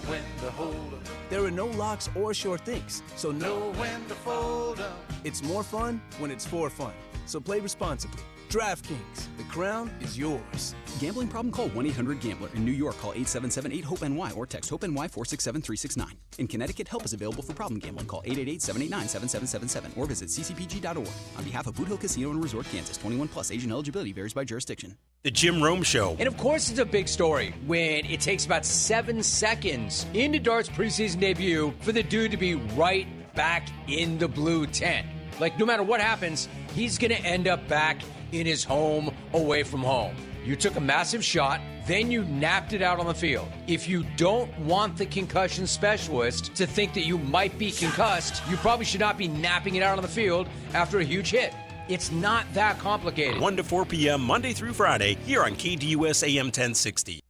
when to hold up. There are no locks or sure things, so know when to fold up. It's more fun when it's for fun, so play responsibly. DraftKings, the crown is yours. Gambling problem? Call 1-800-GAMBLER. In New York, call 877-8-HOPE-NY or text HOPE-NY 467-369. In Connecticut, help is available for problem gambling. Call 888-789-7777 or visit ccpg.org. On behalf of Boot Hill Casino and Resort, Kansas, 21 plus. Age and eligibility varies by jurisdiction. The Jim Rome Show. And of course, it's a big story when it takes about 7 seconds into Dart's preseason debut for the dude to be right back in the blue tent. Like, no matter what happens, he's going to end up back in his home, away from home. You took a massive shot, then you napped it out on the field. If you don't want the concussion specialist to think that you might be concussed, you probably should not be napping it out on the field after a huge hit. It's not that complicated. 1 to 4 p.m. Monday through Friday here on KDUS AM 1060.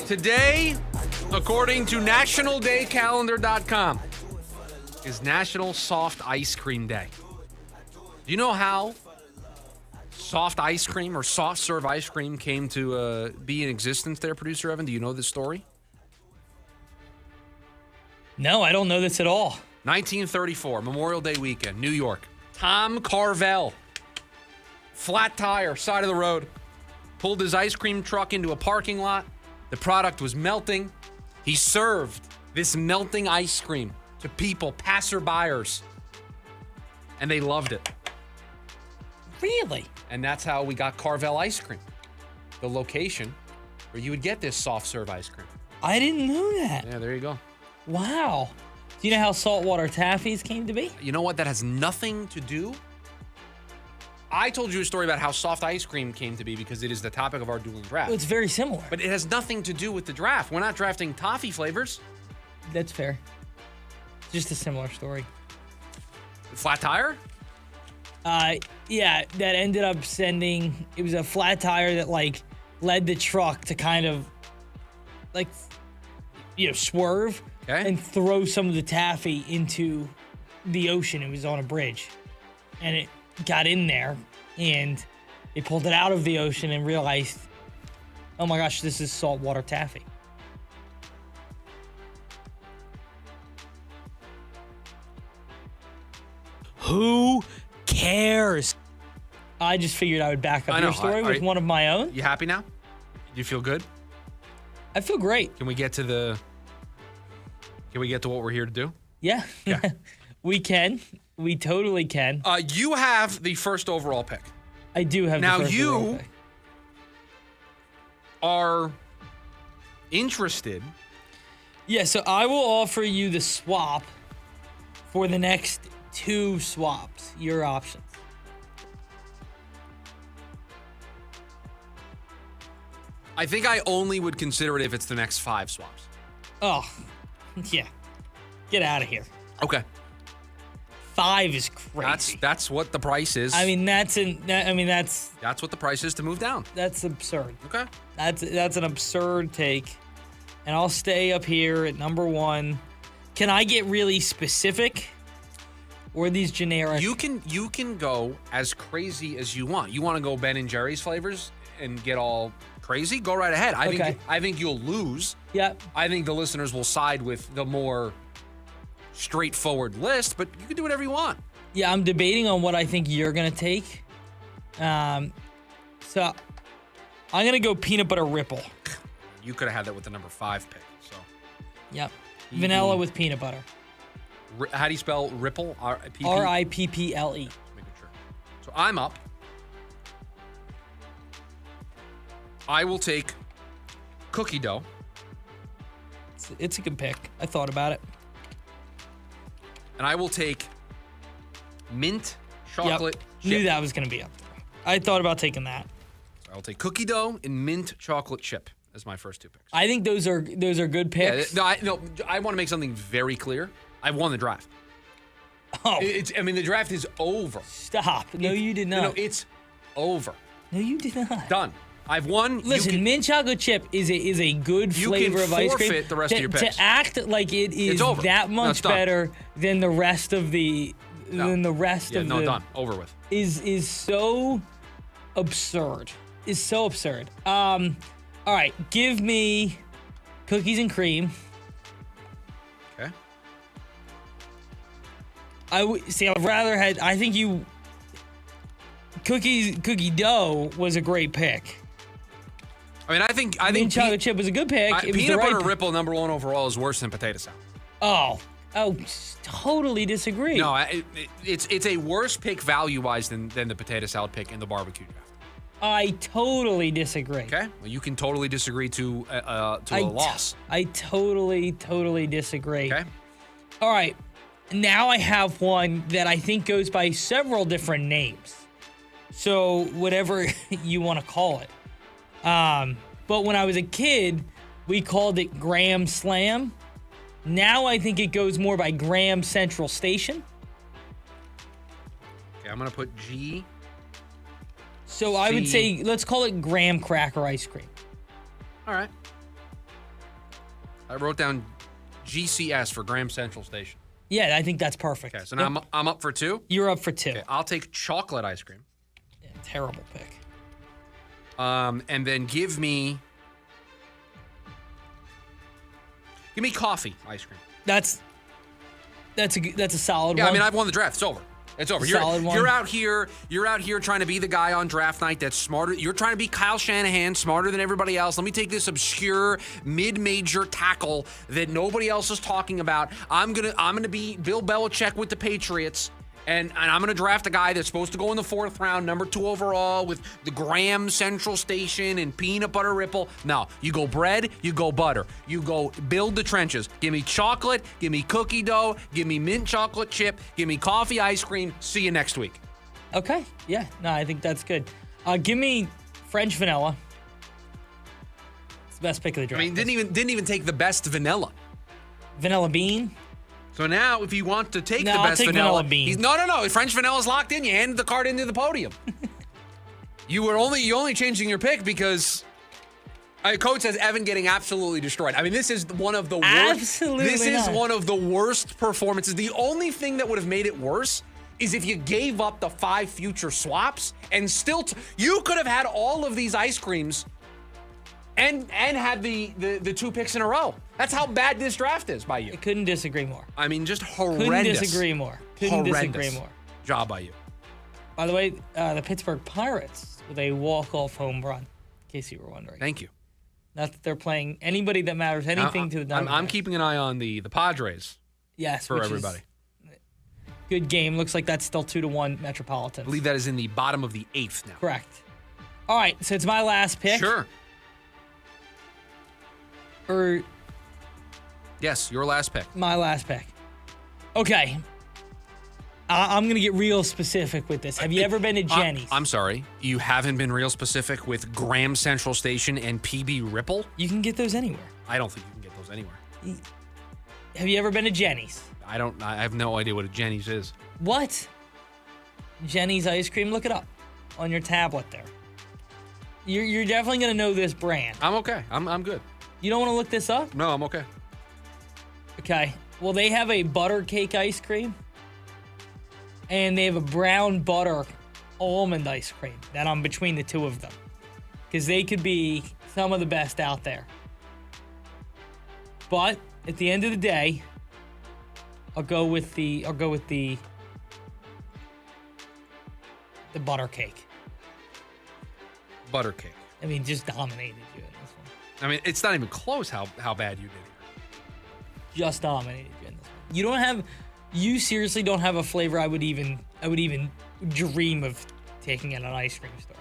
Today, according to nationaldaycalendar.com, is National Soft Ice Cream Day. Do you know how soft ice cream or soft serve ice cream came to be in existence there, Producer Evan? Do you know this story? No, I don't know this at all. 1934, Memorial Day weekend, New York. Tom Carvel. Flat tire, side of the road. pulled his ice cream truck into a parking lot. The product was melting. He served this melting ice cream to people, passerbyers, and they loved it. Really? And that's how we got Carvel ice cream, the location where you would get this soft serve ice cream. I didn't know that. Yeah, there you go. Wow. Do you know how saltwater taffies came to be? You know what? That has nothing to do. I told you a story about how soft ice cream came to be because it is the topic of our dueling draft. Well, it's very similar. But it has nothing to do with the draft. We're not drafting toffee flavors. That's fair. Just a similar story. Flat tire? Yeah, that ended up sending, it was a flat tire that like led the truck to kind of like, swerve and throw some of the taffy into the ocean. It was on a bridge and it got in there and they pulled it out of the ocean and realized, oh my gosh, this is saltwater taffy. Who cares? I just figured I would back up your story with one of my own. You happy now? Do you feel good? I feel great. Can we get to what we're here to do? Yeah. We can. We totally can. You have the first overall pick. I do have the first overall pick. Are interested. Yeah, so I will offer you the swap for the next 2 swaps. Your options. I think I only would consider it if it's the next 5 swaps. Oh, yeah. Get out of here. Okay. 5 is crazy. That's what the price is. I mean, that's what the price is to move down. That's absurd. Okay. That's an absurd take. And I'll stay up here at number 1. Can I get really specific? Or are these generic? You can go as crazy as you want. You want to go Ben and Jerry's flavors and get all crazy? Go right ahead. I think you'll lose. Yeah. I think the listeners will side with the more straightforward list, but you can do whatever you want. Yeah, I'm debating on what I think you're going to take. So I'm going to go peanut butter ripple. You could have had that with the number 5 pick. So. Yep. Vanilla with peanut butter. How do you spell ripple? R-I-P-P? R-I-P-P-L-E. Just making sure. So I'm up. I will take cookie dough. It's a good pick. I thought about it. And I will take mint chocolate chip. Knew that was going to be up there. I thought about taking that. So I'll take cookie dough and mint chocolate chip as my first 2 picks. I think those are good picks. Yeah, I want to make something very clear. I won the draft. Oh. The draft is over. Stop. No, you did not. No, it's over. No, you did not. Done. I've won. Listen, mint chocolate chip is a good flavor of ice cream. You can forfeit the rest of your picks. To act like it is that much better than the rest of the done. Over with. Is so absurd. Is so absurd. All right, give me cookies and cream. Okay. I'd rather had. I think you. Cookie dough was a great pick. I think mint chocolate chip was a good pick. Peanut butter ripple number 1 overall is worse than potato salad. Oh, totally disagree. No, it's a worse pick value-wise than the potato salad pick in the barbecue draft. I totally disagree. Okay, well, you can totally disagree to a loss. I totally disagree. Okay. All right, now I have one that I think goes by several different names. So whatever you want to call it. But when I was a kid, we called it Graham Slam. Now I think it goes more by Graham Central Station. Okay, I'm going to put G. So I would say, let's call it Graham Cracker Ice Cream. All right. I wrote down GCS for Graham Central Station. Yeah, I think that's perfect. Okay, so now I'm up for 2? You're up for 2. Okay, I'll take chocolate ice cream. Yeah, terrible pick. And then give me coffee ice cream. That's a solid one. Yeah, I've won the draft. It's over. It's over. Solid one. You're out here trying to be the guy on draft night that's smarter. You're trying to be Kyle Shanahan, smarter than everybody else. Let me take this obscure mid-major tackle that nobody else is talking about. I'm gonna be Bill Belichick with the Patriots. And I'm going to draft a guy that's supposed to go in the 4th round, number 2 overall, with the Graham Central Station and peanut butter ripple. No, you go bread, you go butter. You go build the trenches. Give me chocolate, give me cookie dough, give me mint chocolate chip, give me coffee ice cream. See you next week. Okay. Yeah. No, I think that's good. Give me French vanilla. It's the best pick of the draft. I mean, didn't even take the best vanilla. Vanilla bean. So now, if you want to take the I'll best take vanilla bean. No. French vanilla's locked in. You handed the card into the podium. You only changing your pick because coach says Evan getting absolutely destroyed. I mean, this is one of the worst. Absolutely This is not. one of the worst performances. The only thing that would have made it worse is if you gave up the 5 future swaps and still you could have had all of these ice creams and had the 2 picks in a row. That's how bad this draft is by you. I couldn't disagree more. I mean, just horrendous. Couldn't disagree more. Job by you. By the way, the Pittsburgh Pirates with a walk-off home run, in case you were wondering. Thank you. Not that they're playing anybody that matters anything to the Diamondbacks. I'm keeping an eye on the Padres. Yes, for everybody. Good game. Looks like that's still 2-1 Metropolitans. I believe that is in the bottom of the 8th now. Correct. All right, so it's my last pick. Sure. Yes, your last pick. My last pick. Okay. I'm going to get real specific with this. Have you ever been to Jenny's? I'm sorry. You haven't been real specific with Graham Central Station and PB Ripple? You can get those anywhere. I don't think you can get those anywhere. Have you ever been to Jenny's? I have no idea what a Jenny's is. What? Jenny's ice cream? Look it up on your tablet there. You're definitely going to know this brand. I'm okay. I'm good. You don't want to look this up? No, I'm okay. Okay. Well, they have a butter cake ice cream. And they have a brown butter almond ice cream that I'm between the two of them. Because they could be some of the best out there. But at the end of the day, I'll go with the butter cake. Butter cake. I mean, just dominated you in this one. I mean, it's not even close how bad you did here. Just dominated you in this one. You seriously don't have a flavor I would even dream of taking at an ice cream store.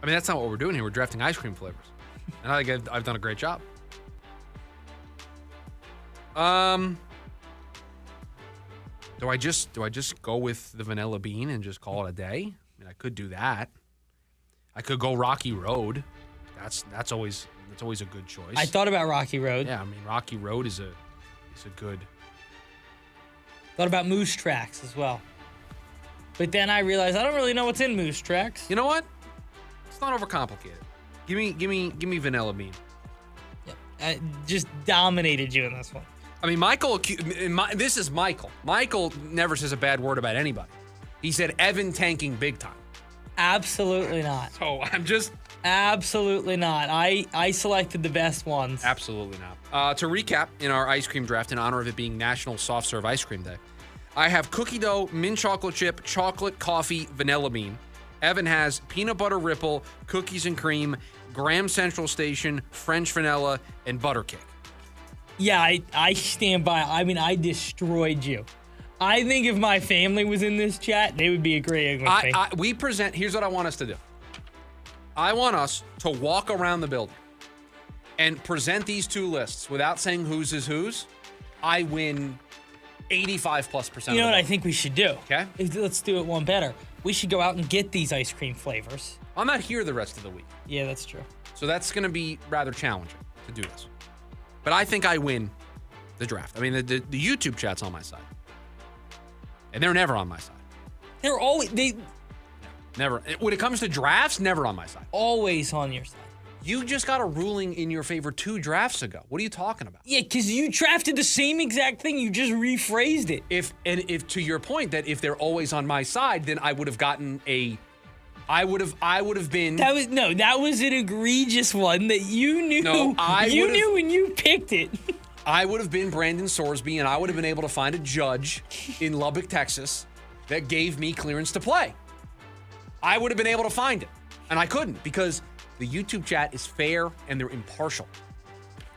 I mean, that's not what we're doing here. We're drafting ice cream flavors. And I think I've done a great job. Do I just go with the vanilla bean and just call it a day? I mean, I could do that. I could go Rocky Road. That's always a good choice. I thought about Rocky Road. Yeah, I mean, Rocky Road is a good. Thought about Moose Tracks as well. But then I realized I don't really know what's in Moose Tracks. You know what? It's not overcomplicated. Give me vanilla bean. Yeah, just dominated you in this one. I mean, this is Michael. Michael never says a bad word about anybody. He said Evan tanking big time. Absolutely not. So I'm just... Absolutely not. I selected the best ones. Absolutely not. To recap, in our ice cream draft, in honor of it being National Soft Serve Ice Cream Day, I have cookie dough, mint chocolate chip, chocolate coffee, vanilla bean. Evan has peanut butter ripple, cookies and cream, Graham Central Station, French vanilla, and butter cake. Yeah, I stand by. I mean, I destroyed you. I think if my family was in this chat, they would be agreeing with me. Here's what I want us to do. I want us to walk around the building and present these two lists without saying whose is whose. I win 85+%. You know what I think we should do? Okay. Let's do it one better. We should go out and get these ice cream flavors. I'm not here the rest of the week. Yeah, that's true. So that's going to be rather challenging to do this. But I think I win the draft. I mean, the YouTube chat's on my side. And they're never on my side. They're always... Never. When it comes to drafts, never on my side. Always on your side. You just got a ruling in your favor 2 drafts ago. What are you talking about? Yeah, because you drafted the same exact thing. You just rephrased it. If to your point that if they're always on my side, then I would have gotten I would have been. That was an egregious one that you knew. No, you knew when you picked it. I would have been Brandon Sorsby, and I would have been able to find a judge in Lubbock, Texas, that gave me clearance to play. I would have been able to find it, and I couldn't because the YouTube chat is fair and they're impartial,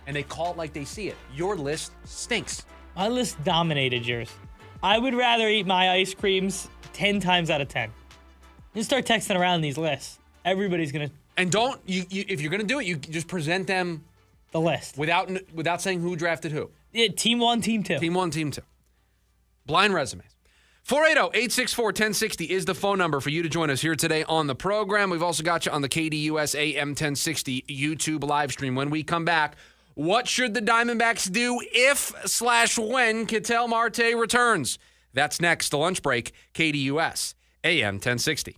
and they call it like they see it. Your list stinks. My list dominated yours. I would rather eat my ice creams 10 times out of 10. You start texting around these lists. Everybody's going to... And don't, if you're going to do it, you just present them... the list. Without saying who drafted who. Yeah, team 1, team 2. Team 1, team 2. Blind resumes. 480-864-1060 is the phone number for you to join us here today on the program. We've also got you on the KDUS AM 1060 YouTube live stream. When we come back, what should the Diamondbacks do if/when Ketel Marte returns? That's next. The lunch break, KDUS AM 1060.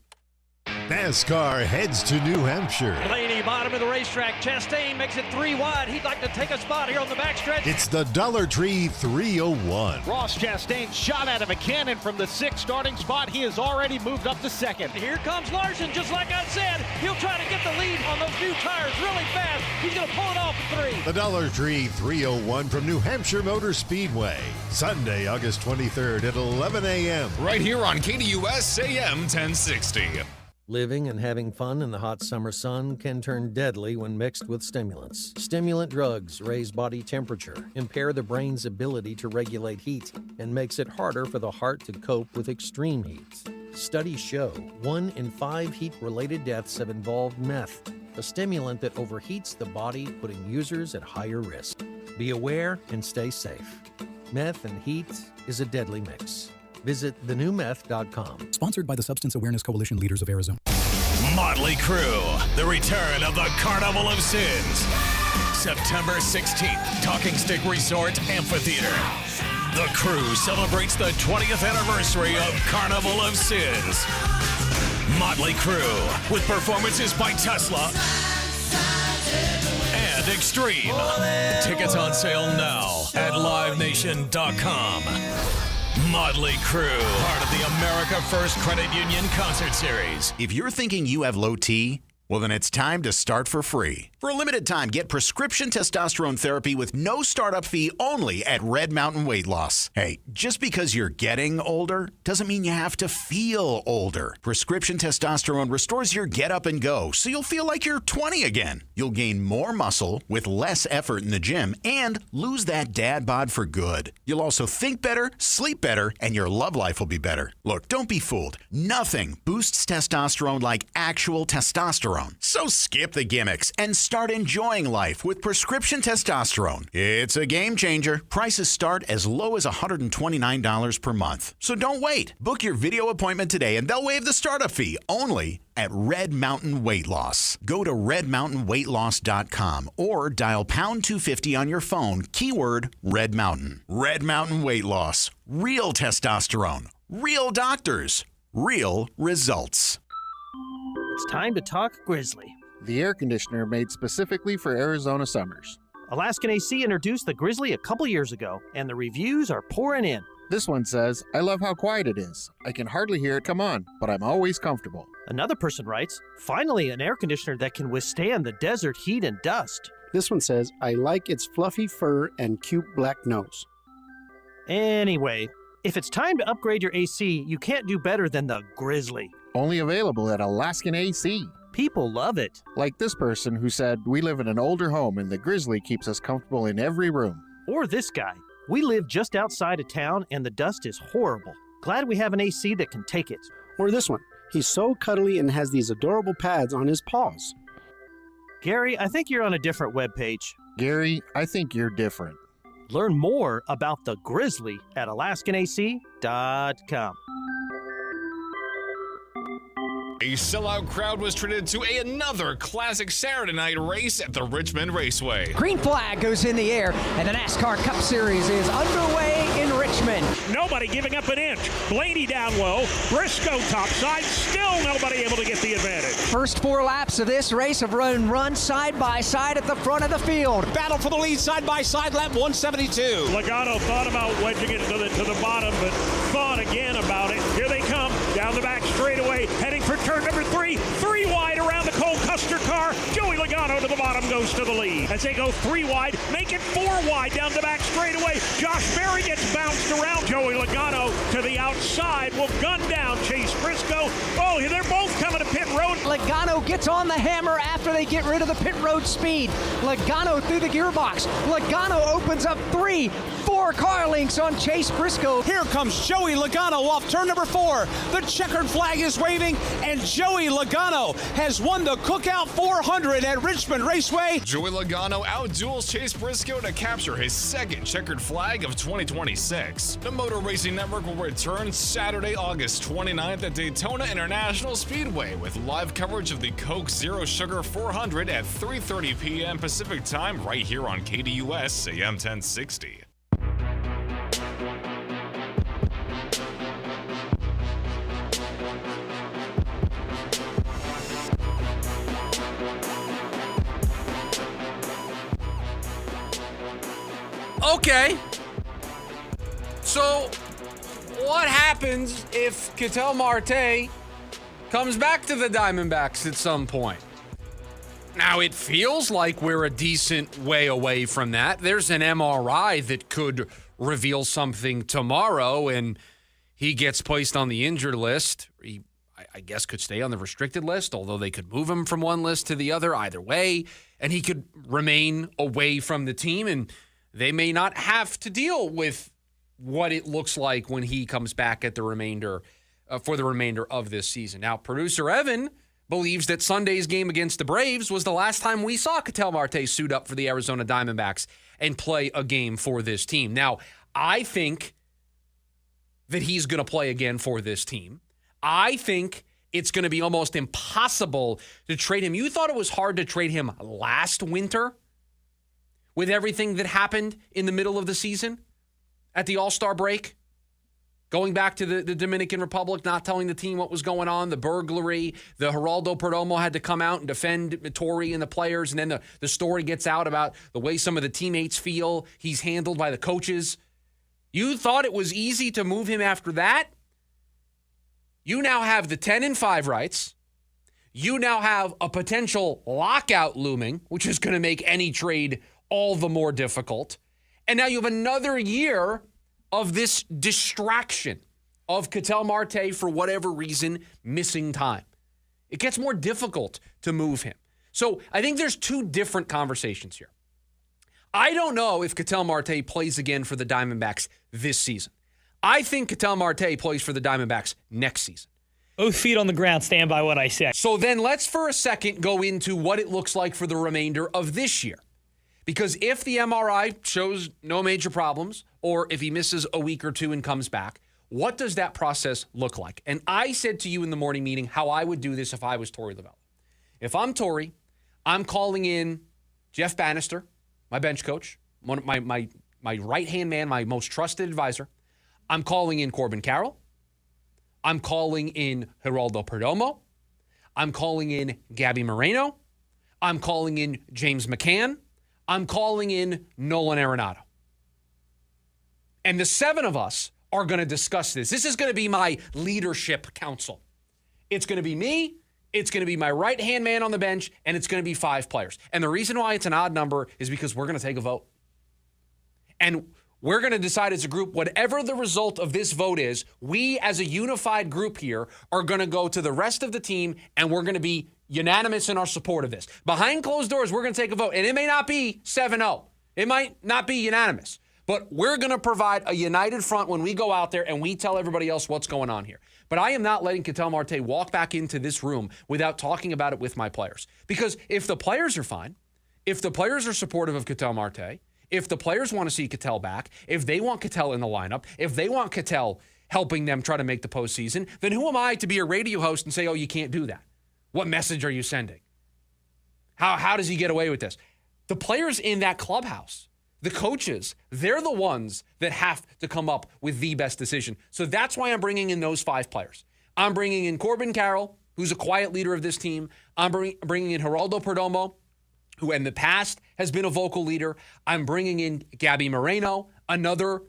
NASCAR heads to New Hampshire. Blaney, bottom of the racetrack. Chastain makes it 3 wide. He'd like to take a spot here on the backstretch. It's the Dollar Tree 301. Ross Chastain shot out of a cannon from the 6th starting spot. He has already moved up to 2nd. Here comes Larson, just like I said. He'll try to get the lead on those new tires really fast. He's going to pull it off at 3. The Dollar Tree 301 from New Hampshire Motor Speedway. Sunday, August 23rd at 11 a.m. Right here on KDUS AM 1060. Living and having fun in the hot summer sun can turn deadly when mixed with stimulants. Stimulant drugs raise body temperature, impair the brain's ability to regulate heat, and makes it harder for the heart to cope with extreme heat. Studies show 1 in 5 heat-related deaths have involved meth, a stimulant that overheats the body, putting users at higher risk. Be aware and stay safe. Meth and heat is a deadly mix. Visit thenewmeth.com. Sponsored by the Substance Awareness Coalition Leaders of Arizona. Motley Crue, the return of the Carnival of Sins. September 16th, Talking Stick Resort Amphitheater. The Crue celebrates the 20th anniversary of Carnival of Sins. Motley Crue, with performances by Tesla and Extreme. Tickets on sale now at livenation.com. Motley Crue, part of the America First Credit Union Concert Series. If you're thinking you have low T, well, then it's time to start for free. For a limited time, get prescription testosterone therapy with no startup fee only at Red Mountain Weight Loss. Hey, just because you're getting older doesn't mean you have to feel older. Prescription testosterone restores your get up and go, so you'll feel like you're 20 again. You'll gain more muscle with less effort in the gym and lose that dad bod for good. You'll also think better, sleep better, and your love life will be better. Look, don't be fooled. Nothing boosts testosterone like actual testosterone. So skip the gimmicks and start enjoying life with prescription testosterone. It's a game changer. Prices start as low as $129 per month. So don't wait. Book your video appointment today and they'll waive the startup fee only at Red Mountain Weight Loss. Go to redmountainweightloss.com or dial pound 250 on your phone, keyword Red Mountain. Red Mountain Weight Loss. Real testosterone. Real doctors. Real results. It's time to talk Grizzly. The air conditioner made specifically for Arizona summers. Alaskan AC introduced the Grizzly a couple years ago, and the reviews are pouring in. This one says, I love how quiet it is. I can hardly hear it come on, but I'm always comfortable. Another person writes, finally an air conditioner that can withstand the desert heat and dust. This one says, I like its fluffy fur and cute black nose. Anyway, if it's time to upgrade your AC, you can't do better than the Grizzly. Only available at Alaskan AC. People love it. Like this person who said, we live in an older home and the Grizzly keeps us comfortable in every room. Or this guy. We live just outside of town and the dust is horrible. Glad we have an AC that can take it. Or this one. He's so cuddly and has these adorable pads on his paws. Gary, I think you're on a different webpage. Gary, I think you're different. Learn more about the Grizzly at alaskanac.com. A sellout crowd was treated to another classic Saturday night race at the Richmond Raceway. Green flag goes in the air, and the NASCAR Cup Series is underway in Richmond. Nobody giving up an inch. Blaney down low, Briscoe topside, still nobody able to get the advantage. First 4 laps of this race have run side by side at the front of the field. Battle for the lead side by side, lap 172. Logano thought about wedging it to the bottom, but thought again about it. Here they come down the back straightaway, heading for turn number 3, 3 wide around on the Cole Custer car. Joey Logano to the bottom goes to the lead. As they go 3 wide, make it 4 wide down the back straightaway. Josh Berry gets bounced around. Joey Logano to the outside will gun down Chase Briscoe. Oh, they're both coming to pit road. Logano gets on the hammer after they get rid of the pit road speed. Logano through the gearbox. Logano opens up 4 car links on Chase Briscoe. Here comes Joey Logano off turn number 4. The checkered flag is waving, and Joey Logano has won the Cookout 400 at Richmond Raceway. Joey Logano outduels Chase Briscoe to capture his second checkered flag of 2026. The Motor Racing Network will return Saturday, August 29th at Daytona International Speedway with live coverage of the Coke Zero Sugar 400 at 3:30 p.m. Pacific Time right here on KDUS AM 1060. Okay. So, what happens if Ketel Marte comes back to the Diamondbacks at some point? Now, it feels like we're a decent way away from that. There's an MRI that could reveal something tomorrow, and he gets placed on the injured list. He, I guess, could stay on the restricted list, although they could move him from one list to the other either way, and he could remain away from the team, and they may not have to deal with what it looks like when he comes back at the remainder for the remainder of this season. Now, producer Evan believes that Sunday's game against the Braves was the last time we saw Ketel Marte suit up for the Arizona Diamondbacks and play a game for this team. Now, I think that he's going to play again for this team. I think it's going to be almost impossible to trade him. You thought it was hard to trade him last winter with everything that happened in the middle of the season at the All-Star break, going back to the Dominican Republic, not telling the team what was going on, the burglary, the Geraldo Perdomo had to come out and defend Torrey and the players, and then the story gets out about the way some of the teammates feel he's handled by the coaches. You thought it was easy to move him after that? You now have the 10-5 rights. You now have a potential lockout looming, which is going to make any trade all the more difficult. And now you have another year of this distraction of Ketel Marte, for whatever reason, missing time. It gets more difficult to move him. So I think there's two different conversations here. I don't know if Ketel Marte plays again for the Diamondbacks this season. I think Ketel Marte plays for the Diamondbacks next season. Both feet on the ground, stand by what I said. So then let's for a second go into what it looks like for the remainder of this year. Because if the MRI shows no major problems, or if he misses a week or two and comes back, what does that process look like? And I said to you in the morning meeting how I would do this if I was Torrey Lovullo. If I'm Torrey, I'm calling in Jeff Bannister, my bench coach, one of my right-hand man, my most trusted advisor. I'm calling in Corbin Carroll. I'm calling in Geraldo Perdomo. I'm calling in Gabby Moreno. I'm calling in James McCann. I'm calling in Nolan Arenado. And the seven of us are going to discuss this. This is going to be my leadership council. It's going to be me, it's going to be my right-hand man on the bench, and it's going to be 5 players. And the reason why it's an odd number is because we're going to take a vote. And we're going to decide as a group, whatever the result of this vote is, we as a unified group here are going to go to the rest of the team, and we're going to be unanimous in our support of this. Behind closed doors, we're going to take a vote. And it may not be 7-0. It might not be unanimous. But we're going to provide a united front when we go out there and we tell everybody else what's going on here. But I am not letting Ketel Marte walk back into this room without talking about it with my players. Because if the players are fine, if the players are supportive of Ketel Marte, if the players want to see Ketel back, if they want Ketel in the lineup, if they want Ketel helping them try to make the postseason, then who am I to be a radio host and say, oh, you can't do that? What message are you sending? How does he get away with this? The players in that clubhouse, the coaches, they're the ones that have to come up with the best decision. So that's why I'm bringing in those 5 players. I'm bringing in Corbin Carroll, who's a quiet leader of this team. I'm bringing in Geraldo Perdomo, who in the past has been a vocal leader. I'm bringing in Gabby Moreno, another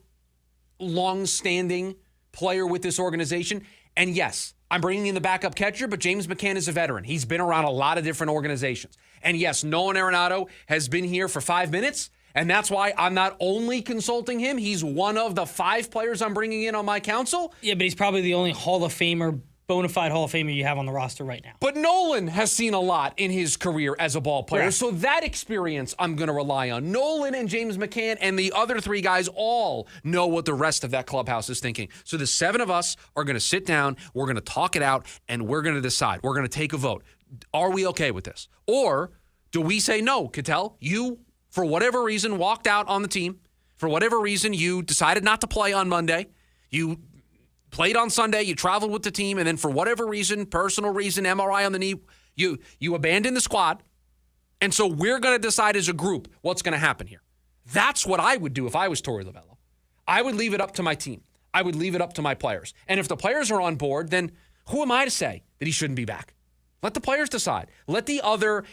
long-standing player with this organization. And yes, I'm bringing in the backup catcher, but James McCann is a veteran. He's been around a lot of different organizations. And yes, Nolan Arenado has been here for 5 minutes, and that's why I'm not only consulting him. He's one of the 5 players I'm bringing in on my council. Yeah, but he's probably the only Hall of Famer, bona fide Hall of Famer you have on the roster right now. But Nolan has seen a lot in his career as a ball player, Correct. so that experience I'm going to rely on. Nolan and James McCann and the other 3 guys all know what the rest of that clubhouse is thinking. So the 7 of us are going to sit down, we're going to talk it out, and we're going to decide. We're going to take a vote. Are we okay with this? Or do we say, no, Ketel, you, for whatever reason, walked out on the team. For whatever reason, you decided not to play on Monday. You played on Sunday, you traveled with the team, and then for whatever reason, personal reason, MRI on the knee, you abandoned the squad. And so we're going to decide as a group what's going to happen here. That's what I would do if I was Torey Lovullo. I would leave it up to my team. I would leave it up to my players. And if the players are on board, then who am I to say that he shouldn't be back? Let the players decide. Let the other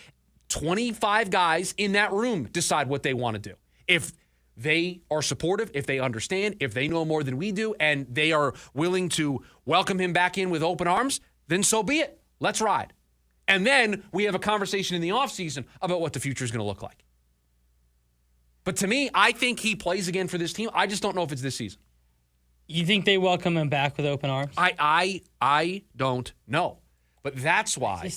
25 guys in that room decide what they want to do. If they are supportive, if they understand, if they know more than we do, and they are willing to welcome him back in with open arms, then so be it. Let's ride. And then we have a conversation in the offseason about what the future is going to look like. But to me, I think he plays again for this team. I just don't know if it's this season. You think they welcome him back with open arms? I don't know. But that's why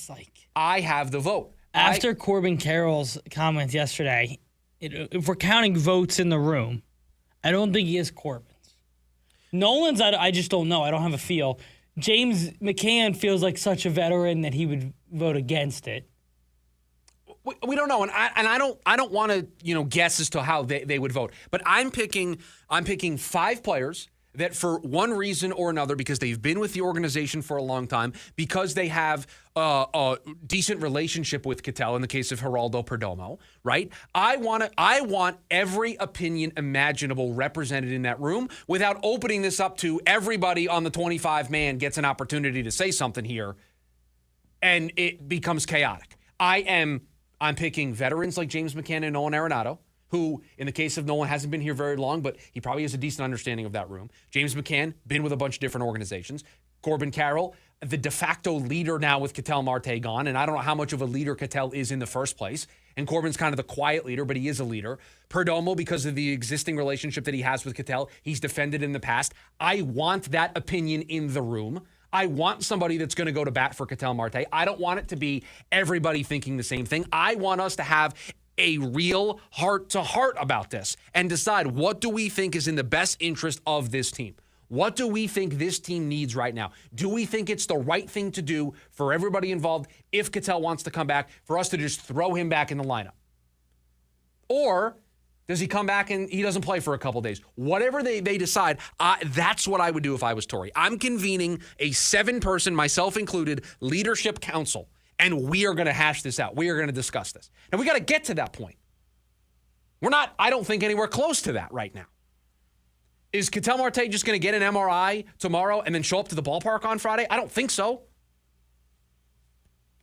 I have the vote. After Corbin Carroll's comments yesterday, if we're counting votes in the room, I don't think he is Corbin's. Nolan's, I just don't know. I don't have a feel. James McCann feels like such a veteran that he would vote against it. We don't know, and I don't want to guess as to how they would vote. But I'm picking 5 players that for one reason or another, because they've been with the organization for a long time, because they have a decent relationship with Ketel in the case of Geraldo Perdomo, right? I want every opinion imaginable represented in that room without opening this up to everybody on the 25-man gets an opportunity to say something here, and it becomes chaotic. I'm picking veterans like James McCann and Nolan Arenado, who, in the case of Nolan, hasn't been here very long, but he probably has a decent understanding of that room. James McCann, been with a bunch of different organizations. Corbin Carroll, the de facto leader now with Ketel Marte gone, and I don't know how much of a leader Ketel is in the first place. And Corbin's kind of the quiet leader, but he is a leader. Perdomo, because of the existing relationship that he has with Ketel, he's defended in the past. I want that opinion in the room. I want somebody that's going to go to bat for Ketel Marte. I don't want it to be everybody thinking the same thing. I want us to have a real heart-to-heart about this and decide what do we think is in the best interest of this team. What do we think this team needs right now? Do we think it's the right thing to do for everybody involved if Ketel wants to come back, for us to just throw him back in the lineup? Or does he come back and he doesn't play for a couple days? Whatever they decide, that's what I would do if I was Torey. I'm convening a 7-person, myself included, leadership council, and we are going to hash this out. We are going to discuss this. And we got to get to that point. We're not, I don't think, anywhere close to that right now. Is Ketel Marte just going to get an MRI tomorrow and then show up to the ballpark on Friday? I don't think so.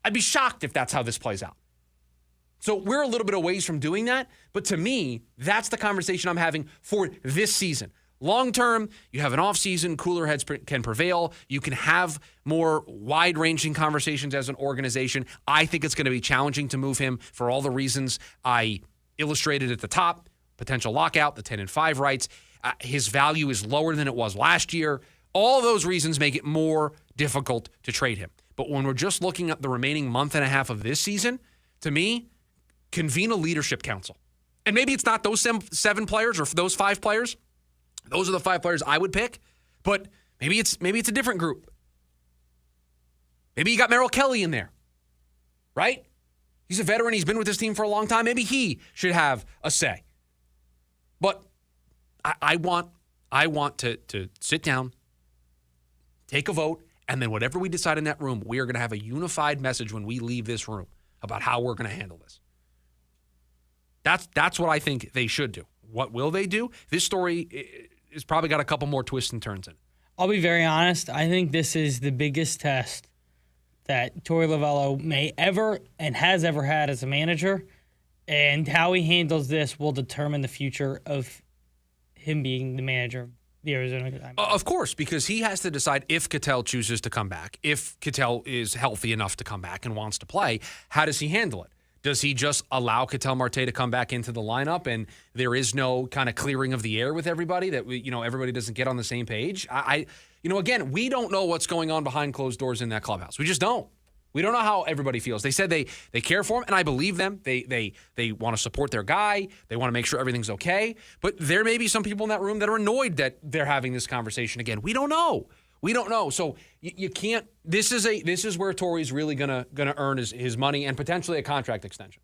I'd be shocked if that's how this plays out. So we're a little bit away from doing that. But to me, that's the conversation I'm having for this season. Long term, you have an off season, cooler heads can prevail. You can have more wide-ranging conversations as an organization. I think it's going to be challenging to move him for all the reasons I illustrated at the top. Potential lockout, the 10-5 rights. His value is lower than it was last year. All those reasons make it more difficult to trade him. But when we're just looking at the remaining month and a half of this season, to me, convene a leadership council. And maybe it's not those 7 players or those 5 players. Those are the 5 players I would pick. But maybe it's a different group. Maybe you got Merrill Kelly in there, right? He's a veteran. He's been with this team for a long time. Maybe he should have a say. But I want to sit down, take a vote, and then whatever we decide in that room, we are going to have a unified message when we leave this room about how we're going to handle this. That's what I think they should do. What will they do? This story has probably got a couple more twists and turns in it. I'll be very honest. I think this is the biggest test that Torey Lovullo may ever and has ever had as a manager, and how he handles this will determine the future of him being the manager of the Arizona Diamondbacks. Of course, because he has to decide if Ketel chooses to come back, if Ketel is healthy enough to come back and wants to play, how does he handle it? Does he just allow Ketel Marte to come back into the lineup and there is no kind of clearing of the air with everybody, that everybody doesn't get on the same page? Again, we don't know what's going on behind closed doors in that clubhouse. We just don't. We don't know how everybody feels. They said they care for him, and I believe them. They want to support their guy. They want to make sure everything's okay. But there may be some people in that room that are annoyed that they're having this conversation again. We don't know. So you can't. This is where Torrey's really gonna earn his money and potentially a contract extension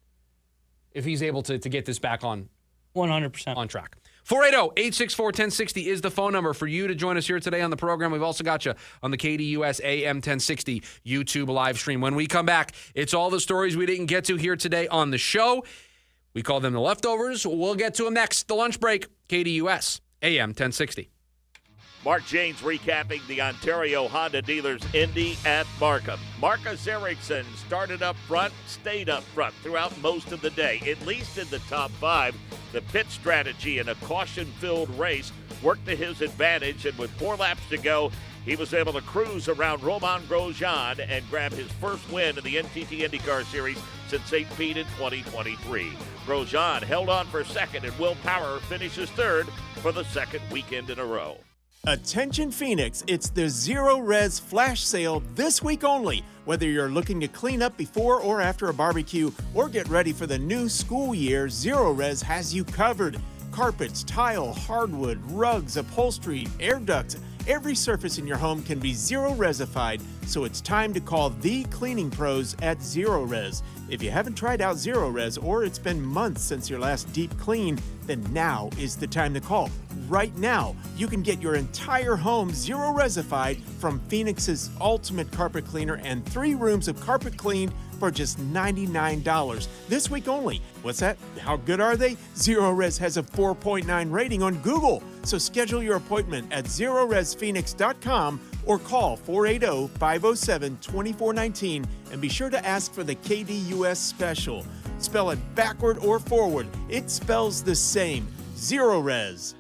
if he's able to get this back on 100% on track. 480-864-1060 is the phone number for you to join us here today on the program. We've also got you on the KDUS AM 1060 YouTube live stream. When we come back, it's all the stories we didn't get to here today on the show. We call them the leftovers. We'll get to them next. The lunch break, KDUS AM 1060. Mark Janes recapping the Ontario Honda Dealers Indy at Markham. Marcus Ericsson started up front, stayed up front throughout most of the day, at least in the top 5. The pit strategy in a caution-filled race worked to his advantage, and with 4 laps to go, he was able to cruise around Romain Grosjean and grab his first win in the NTT IndyCar Series since St. Pete in 2023. Grosjean held on for second, and Will Power finishes third for the second weekend in a row. Attention Phoenix, it's the Zero Res Flash Sale this week only. Whether you're looking to clean up before or after a barbecue or get ready for the new school year, Zero Res has you covered. Carpets, tile, hardwood, rugs, upholstery, air ducts, every surface in your home can be Zero Resified, so it's time to call the cleaning pros at Zero Res. If you haven't tried out Zero Res or it's been months since your last deep clean, then now is the time to call. Right now, you can get your entire home Zero Resified from Phoenix's ultimate carpet cleaner and 3 rooms of carpet cleaned for just $99 this week only. What's that? How good are they? Zero Res has a 4.9 rating on Google. So schedule your appointment at ZeroResPhoenix.com or call 480-507-2419 and be sure to ask for the KDUS special. Spell it backward or forward. It spells the same. Zero Res.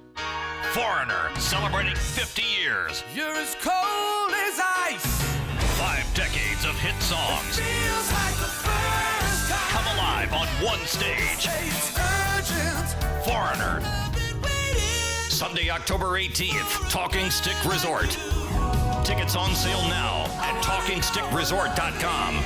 Foreigner, celebrating 50 years. You're as cold as ice. 5 decades of hit songs. Feels like the first time. Come alive on one stage. It's urgent. Foreigner. Sunday, October 18th, Talking Stick Resort. Tickets on sale now at TalkingStickResort.com.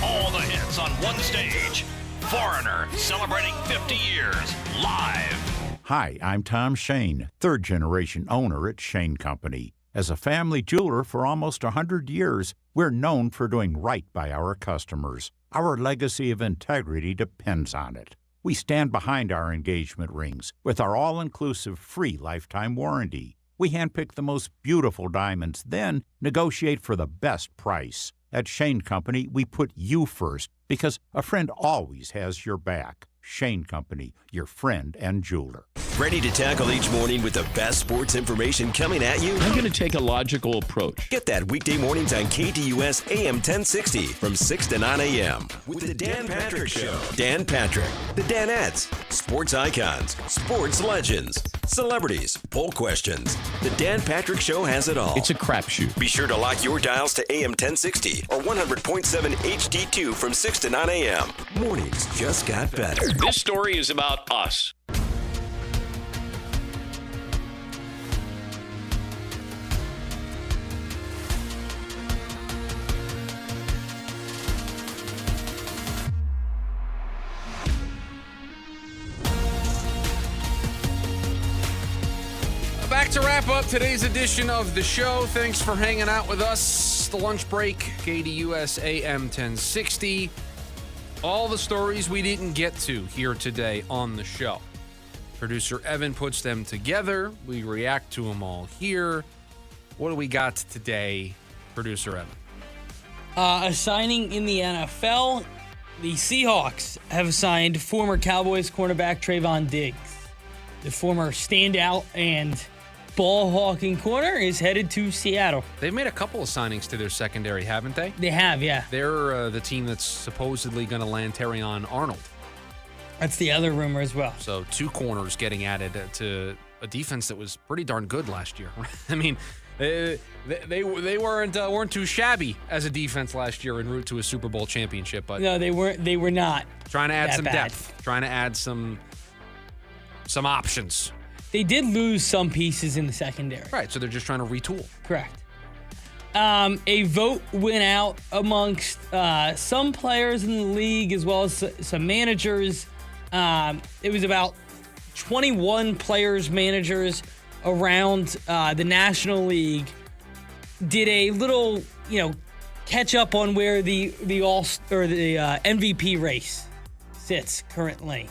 All the hits on one stage. Foreigner, celebrating 50 years, live. Hi, I'm Tom Shane, third-generation owner at Shane Company. As a family jeweler for almost 100 years, we're known for doing right by our customers. Our legacy of integrity depends on it. We stand behind our engagement rings with our all-inclusive free lifetime warranty. We handpick the most beautiful diamonds, then negotiate for the best price. At Shane Company, we put you first because a friend always has your back. Shane Company, your friend and jeweler. Ready to tackle each morning with the best sports information coming at you? I'm going to take a logical approach. Get that weekday mornings on KDUS AM 1060 from 6 to 9 a.m. with the Dan Patrick Show. Dan Patrick, the Danettes, sports icons, sports legends, celebrities, poll questions. The Dan Patrick Show has it all. It's a crapshoot. Be sure to lock your dials to AM 1060 or 100.7 HD2 from 6 to 9 a.m. Mornings just got better. This story is about us. Back to wrap up today's edition of the show. Thanks for hanging out with us. The lunch break, KDUS AM 1060. All the stories we didn't get to here today on the show. Producer Evan puts them together. We react to them all here. What do we got today, Producer Evan? A signing in the NFL. The Seahawks have signed former Cowboys cornerback Trayvon Diggs. The former standout and ball-hawking corner is headed to Seattle. They've made a couple of signings to their secondary, haven't they? They have, yeah. They're the team that's supposedly going to land Terrion Arnold. That's the other rumor as well. So 2 corners getting added to a defense that was pretty darn good last year. I mean, they weren't too shabby as a defense last year en route to a Super Bowl championship. But no, they were not. Trying to add that some bad. depth, trying to add some options. They did lose some pieces in the secondary. Right, so they're just trying to retool. Correct. A vote went out amongst some players in the league as well as some managers. It was about 21 players, managers around the National League did a little, catch up on where the MVP race sits currently.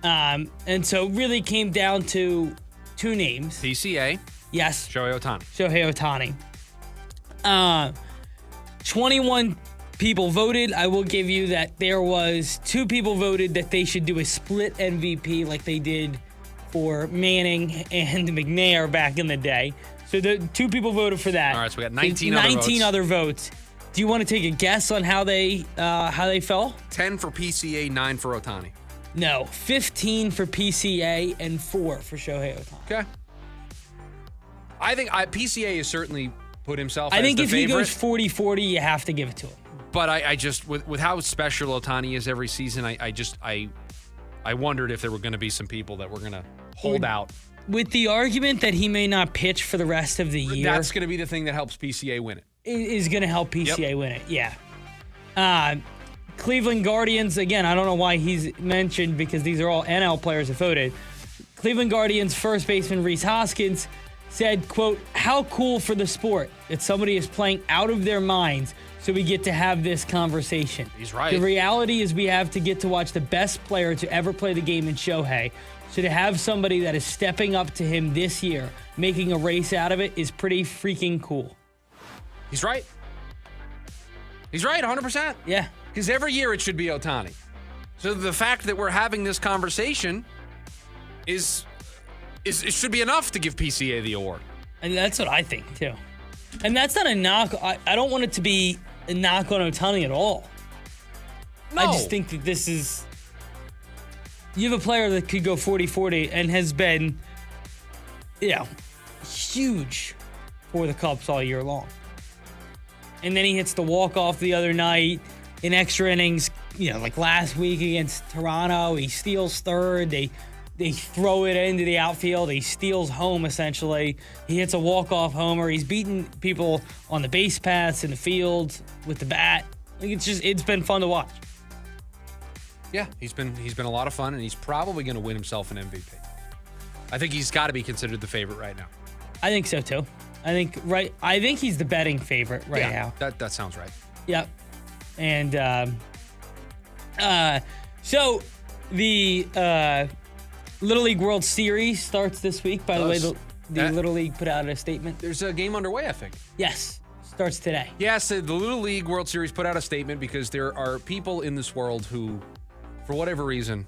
And so it really came down to two names. PCA. Yes. Shohei Ohtani. 21 people voted. I will give you that there was 2 people voted that they should do a split MVP like they did for Manning and McNair back in the day. So the 2 people voted for that. All right, so we got 19 other votes. Do you want to take a guess on how they fell? 10 for PCA, 9 for Ohtani. No, 15 for PCA and 4 for Shohei Ohtani. Okay. I think PCA has certainly put himself as I think the if favorite. he goes 40-40, you have to give it to him. But I just, with how special Ohtani is every season, I wondered if there were going to be some people that were going to hold out. With the argument that he may not pitch for the rest of the year. That's going to be the thing that helps PCA win it. Is going to help PCA win it, yeah. Cleveland Guardians, again, I don't know why he's mentioned because these are all NL players that voted. Cleveland Guardians first baseman Rhys Hoskins said, quote, "How cool for the sport that somebody is playing out of their minds so we get to have this conversation." He's right. The reality is we have to get to watch the best player to ever play the game in Shohei. So to have somebody that is stepping up to him this year, making a race out of it, is pretty freaking cool. He's right. He's right, 100%. Yeah. Because every year it should be Ohtani. So the fact that we're having this conversation is it should be enough to give PCA the award. And that's what I think, too. And that's not a knock. I don't want it to be a knock on Ohtani at all. No. I just think that this is... You have a player that could go 40-40 and has been, huge for the Cubs all year long. And then he hits the walk-off the other night in extra innings, like last week against Toronto. He steals third. They throw it into the outfield. He steals home, essentially. He hits a walk-off homer. He's beaten people on the base paths in the field with the bat. It's been fun to watch. Yeah, he's been a lot of fun, and he's probably going to win himself an MVP. I think he's got to be considered the favorite right now. I think so, too. I think he's the betting favorite right now. That sounds right. Yep. And so the Little League World Series starts this week. By the way, the Little League put out a statement. There's a game underway, I think. Yes. Starts today. Yes, the Little League World Series put out a statement because there are people in this world who, for whatever reason,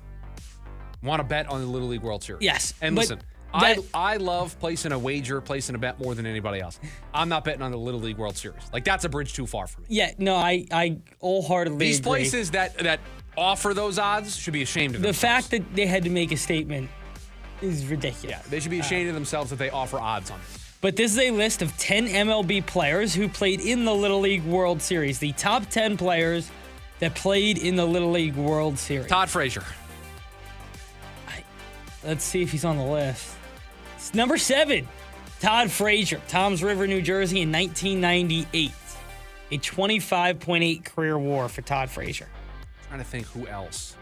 want to bet on the Little League World Series. Yes. And listen, I love placing a wager, placing a bet more than anybody else. I'm not betting on the Little League World Series. Like, that's a bridge too far for me. Yeah, no, I wholeheartedly These agree. places that offer those odds should be ashamed of themselves. The fact that they had to make a statement is ridiculous. Yeah, they should be ashamed of themselves that they offer odds on this. But this is a list of 10 MLB players who played in the Little League World Series. The top 10 players that played in the Little League World Series. Todd Frazier. Let's see if he's on the list. It's number 7, Todd Frazier, Toms River, New Jersey in 1998. A 25.8 career WAR for Todd Frazier. I'm trying to think who else.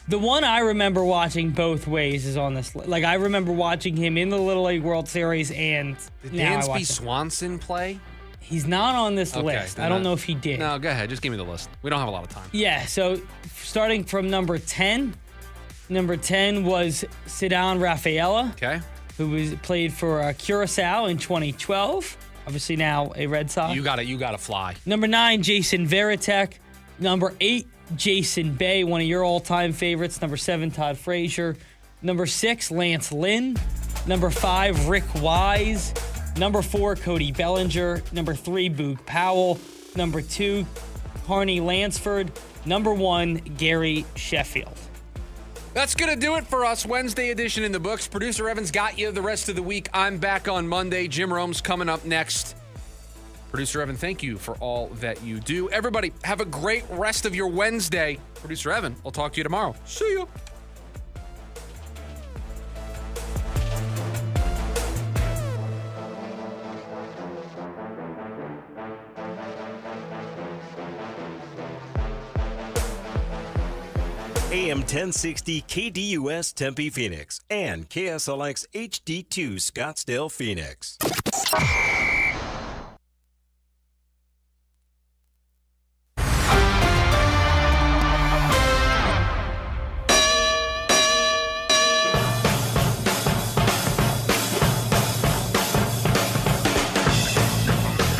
The one I remember watching both ways is on this list. Like, I remember watching him in the Little League World Series, and Did now I Dansby watch him. Swanson play? He's not on this list. I don't know if he did. No, go ahead. Just give me the list. We don't have a lot of time. Yeah, so starting from number 10. Number 10 was Ceddanne Rafaela. Okay. Who played for Curacao in 2012. Obviously now a Red Sox. You got to fly. Number 9, Jason Varitek. Number 8, Jason Bay, one of your all-time favorites. Number 7, Todd Frazier. Number 6, Lance Lynn. Number 5, Rick Wise. Number 4, Cody Bellinger. Number 3, Boog Powell. Number 2, Carney Lansford. Number 1, Gary Sheffield. That's going to do it for us. Wednesday edition in the books. Producer Evan's got you the rest of the week. I'm back on Monday. Jim Rome's coming up next. Producer Evan, thank you for all that you do. Everybody, have a great rest of your Wednesday. Producer Evan, I'll talk to you tomorrow. See you. AM 1060 KDUS Tempe Phoenix and KSLX HD2 Scottsdale Phoenix.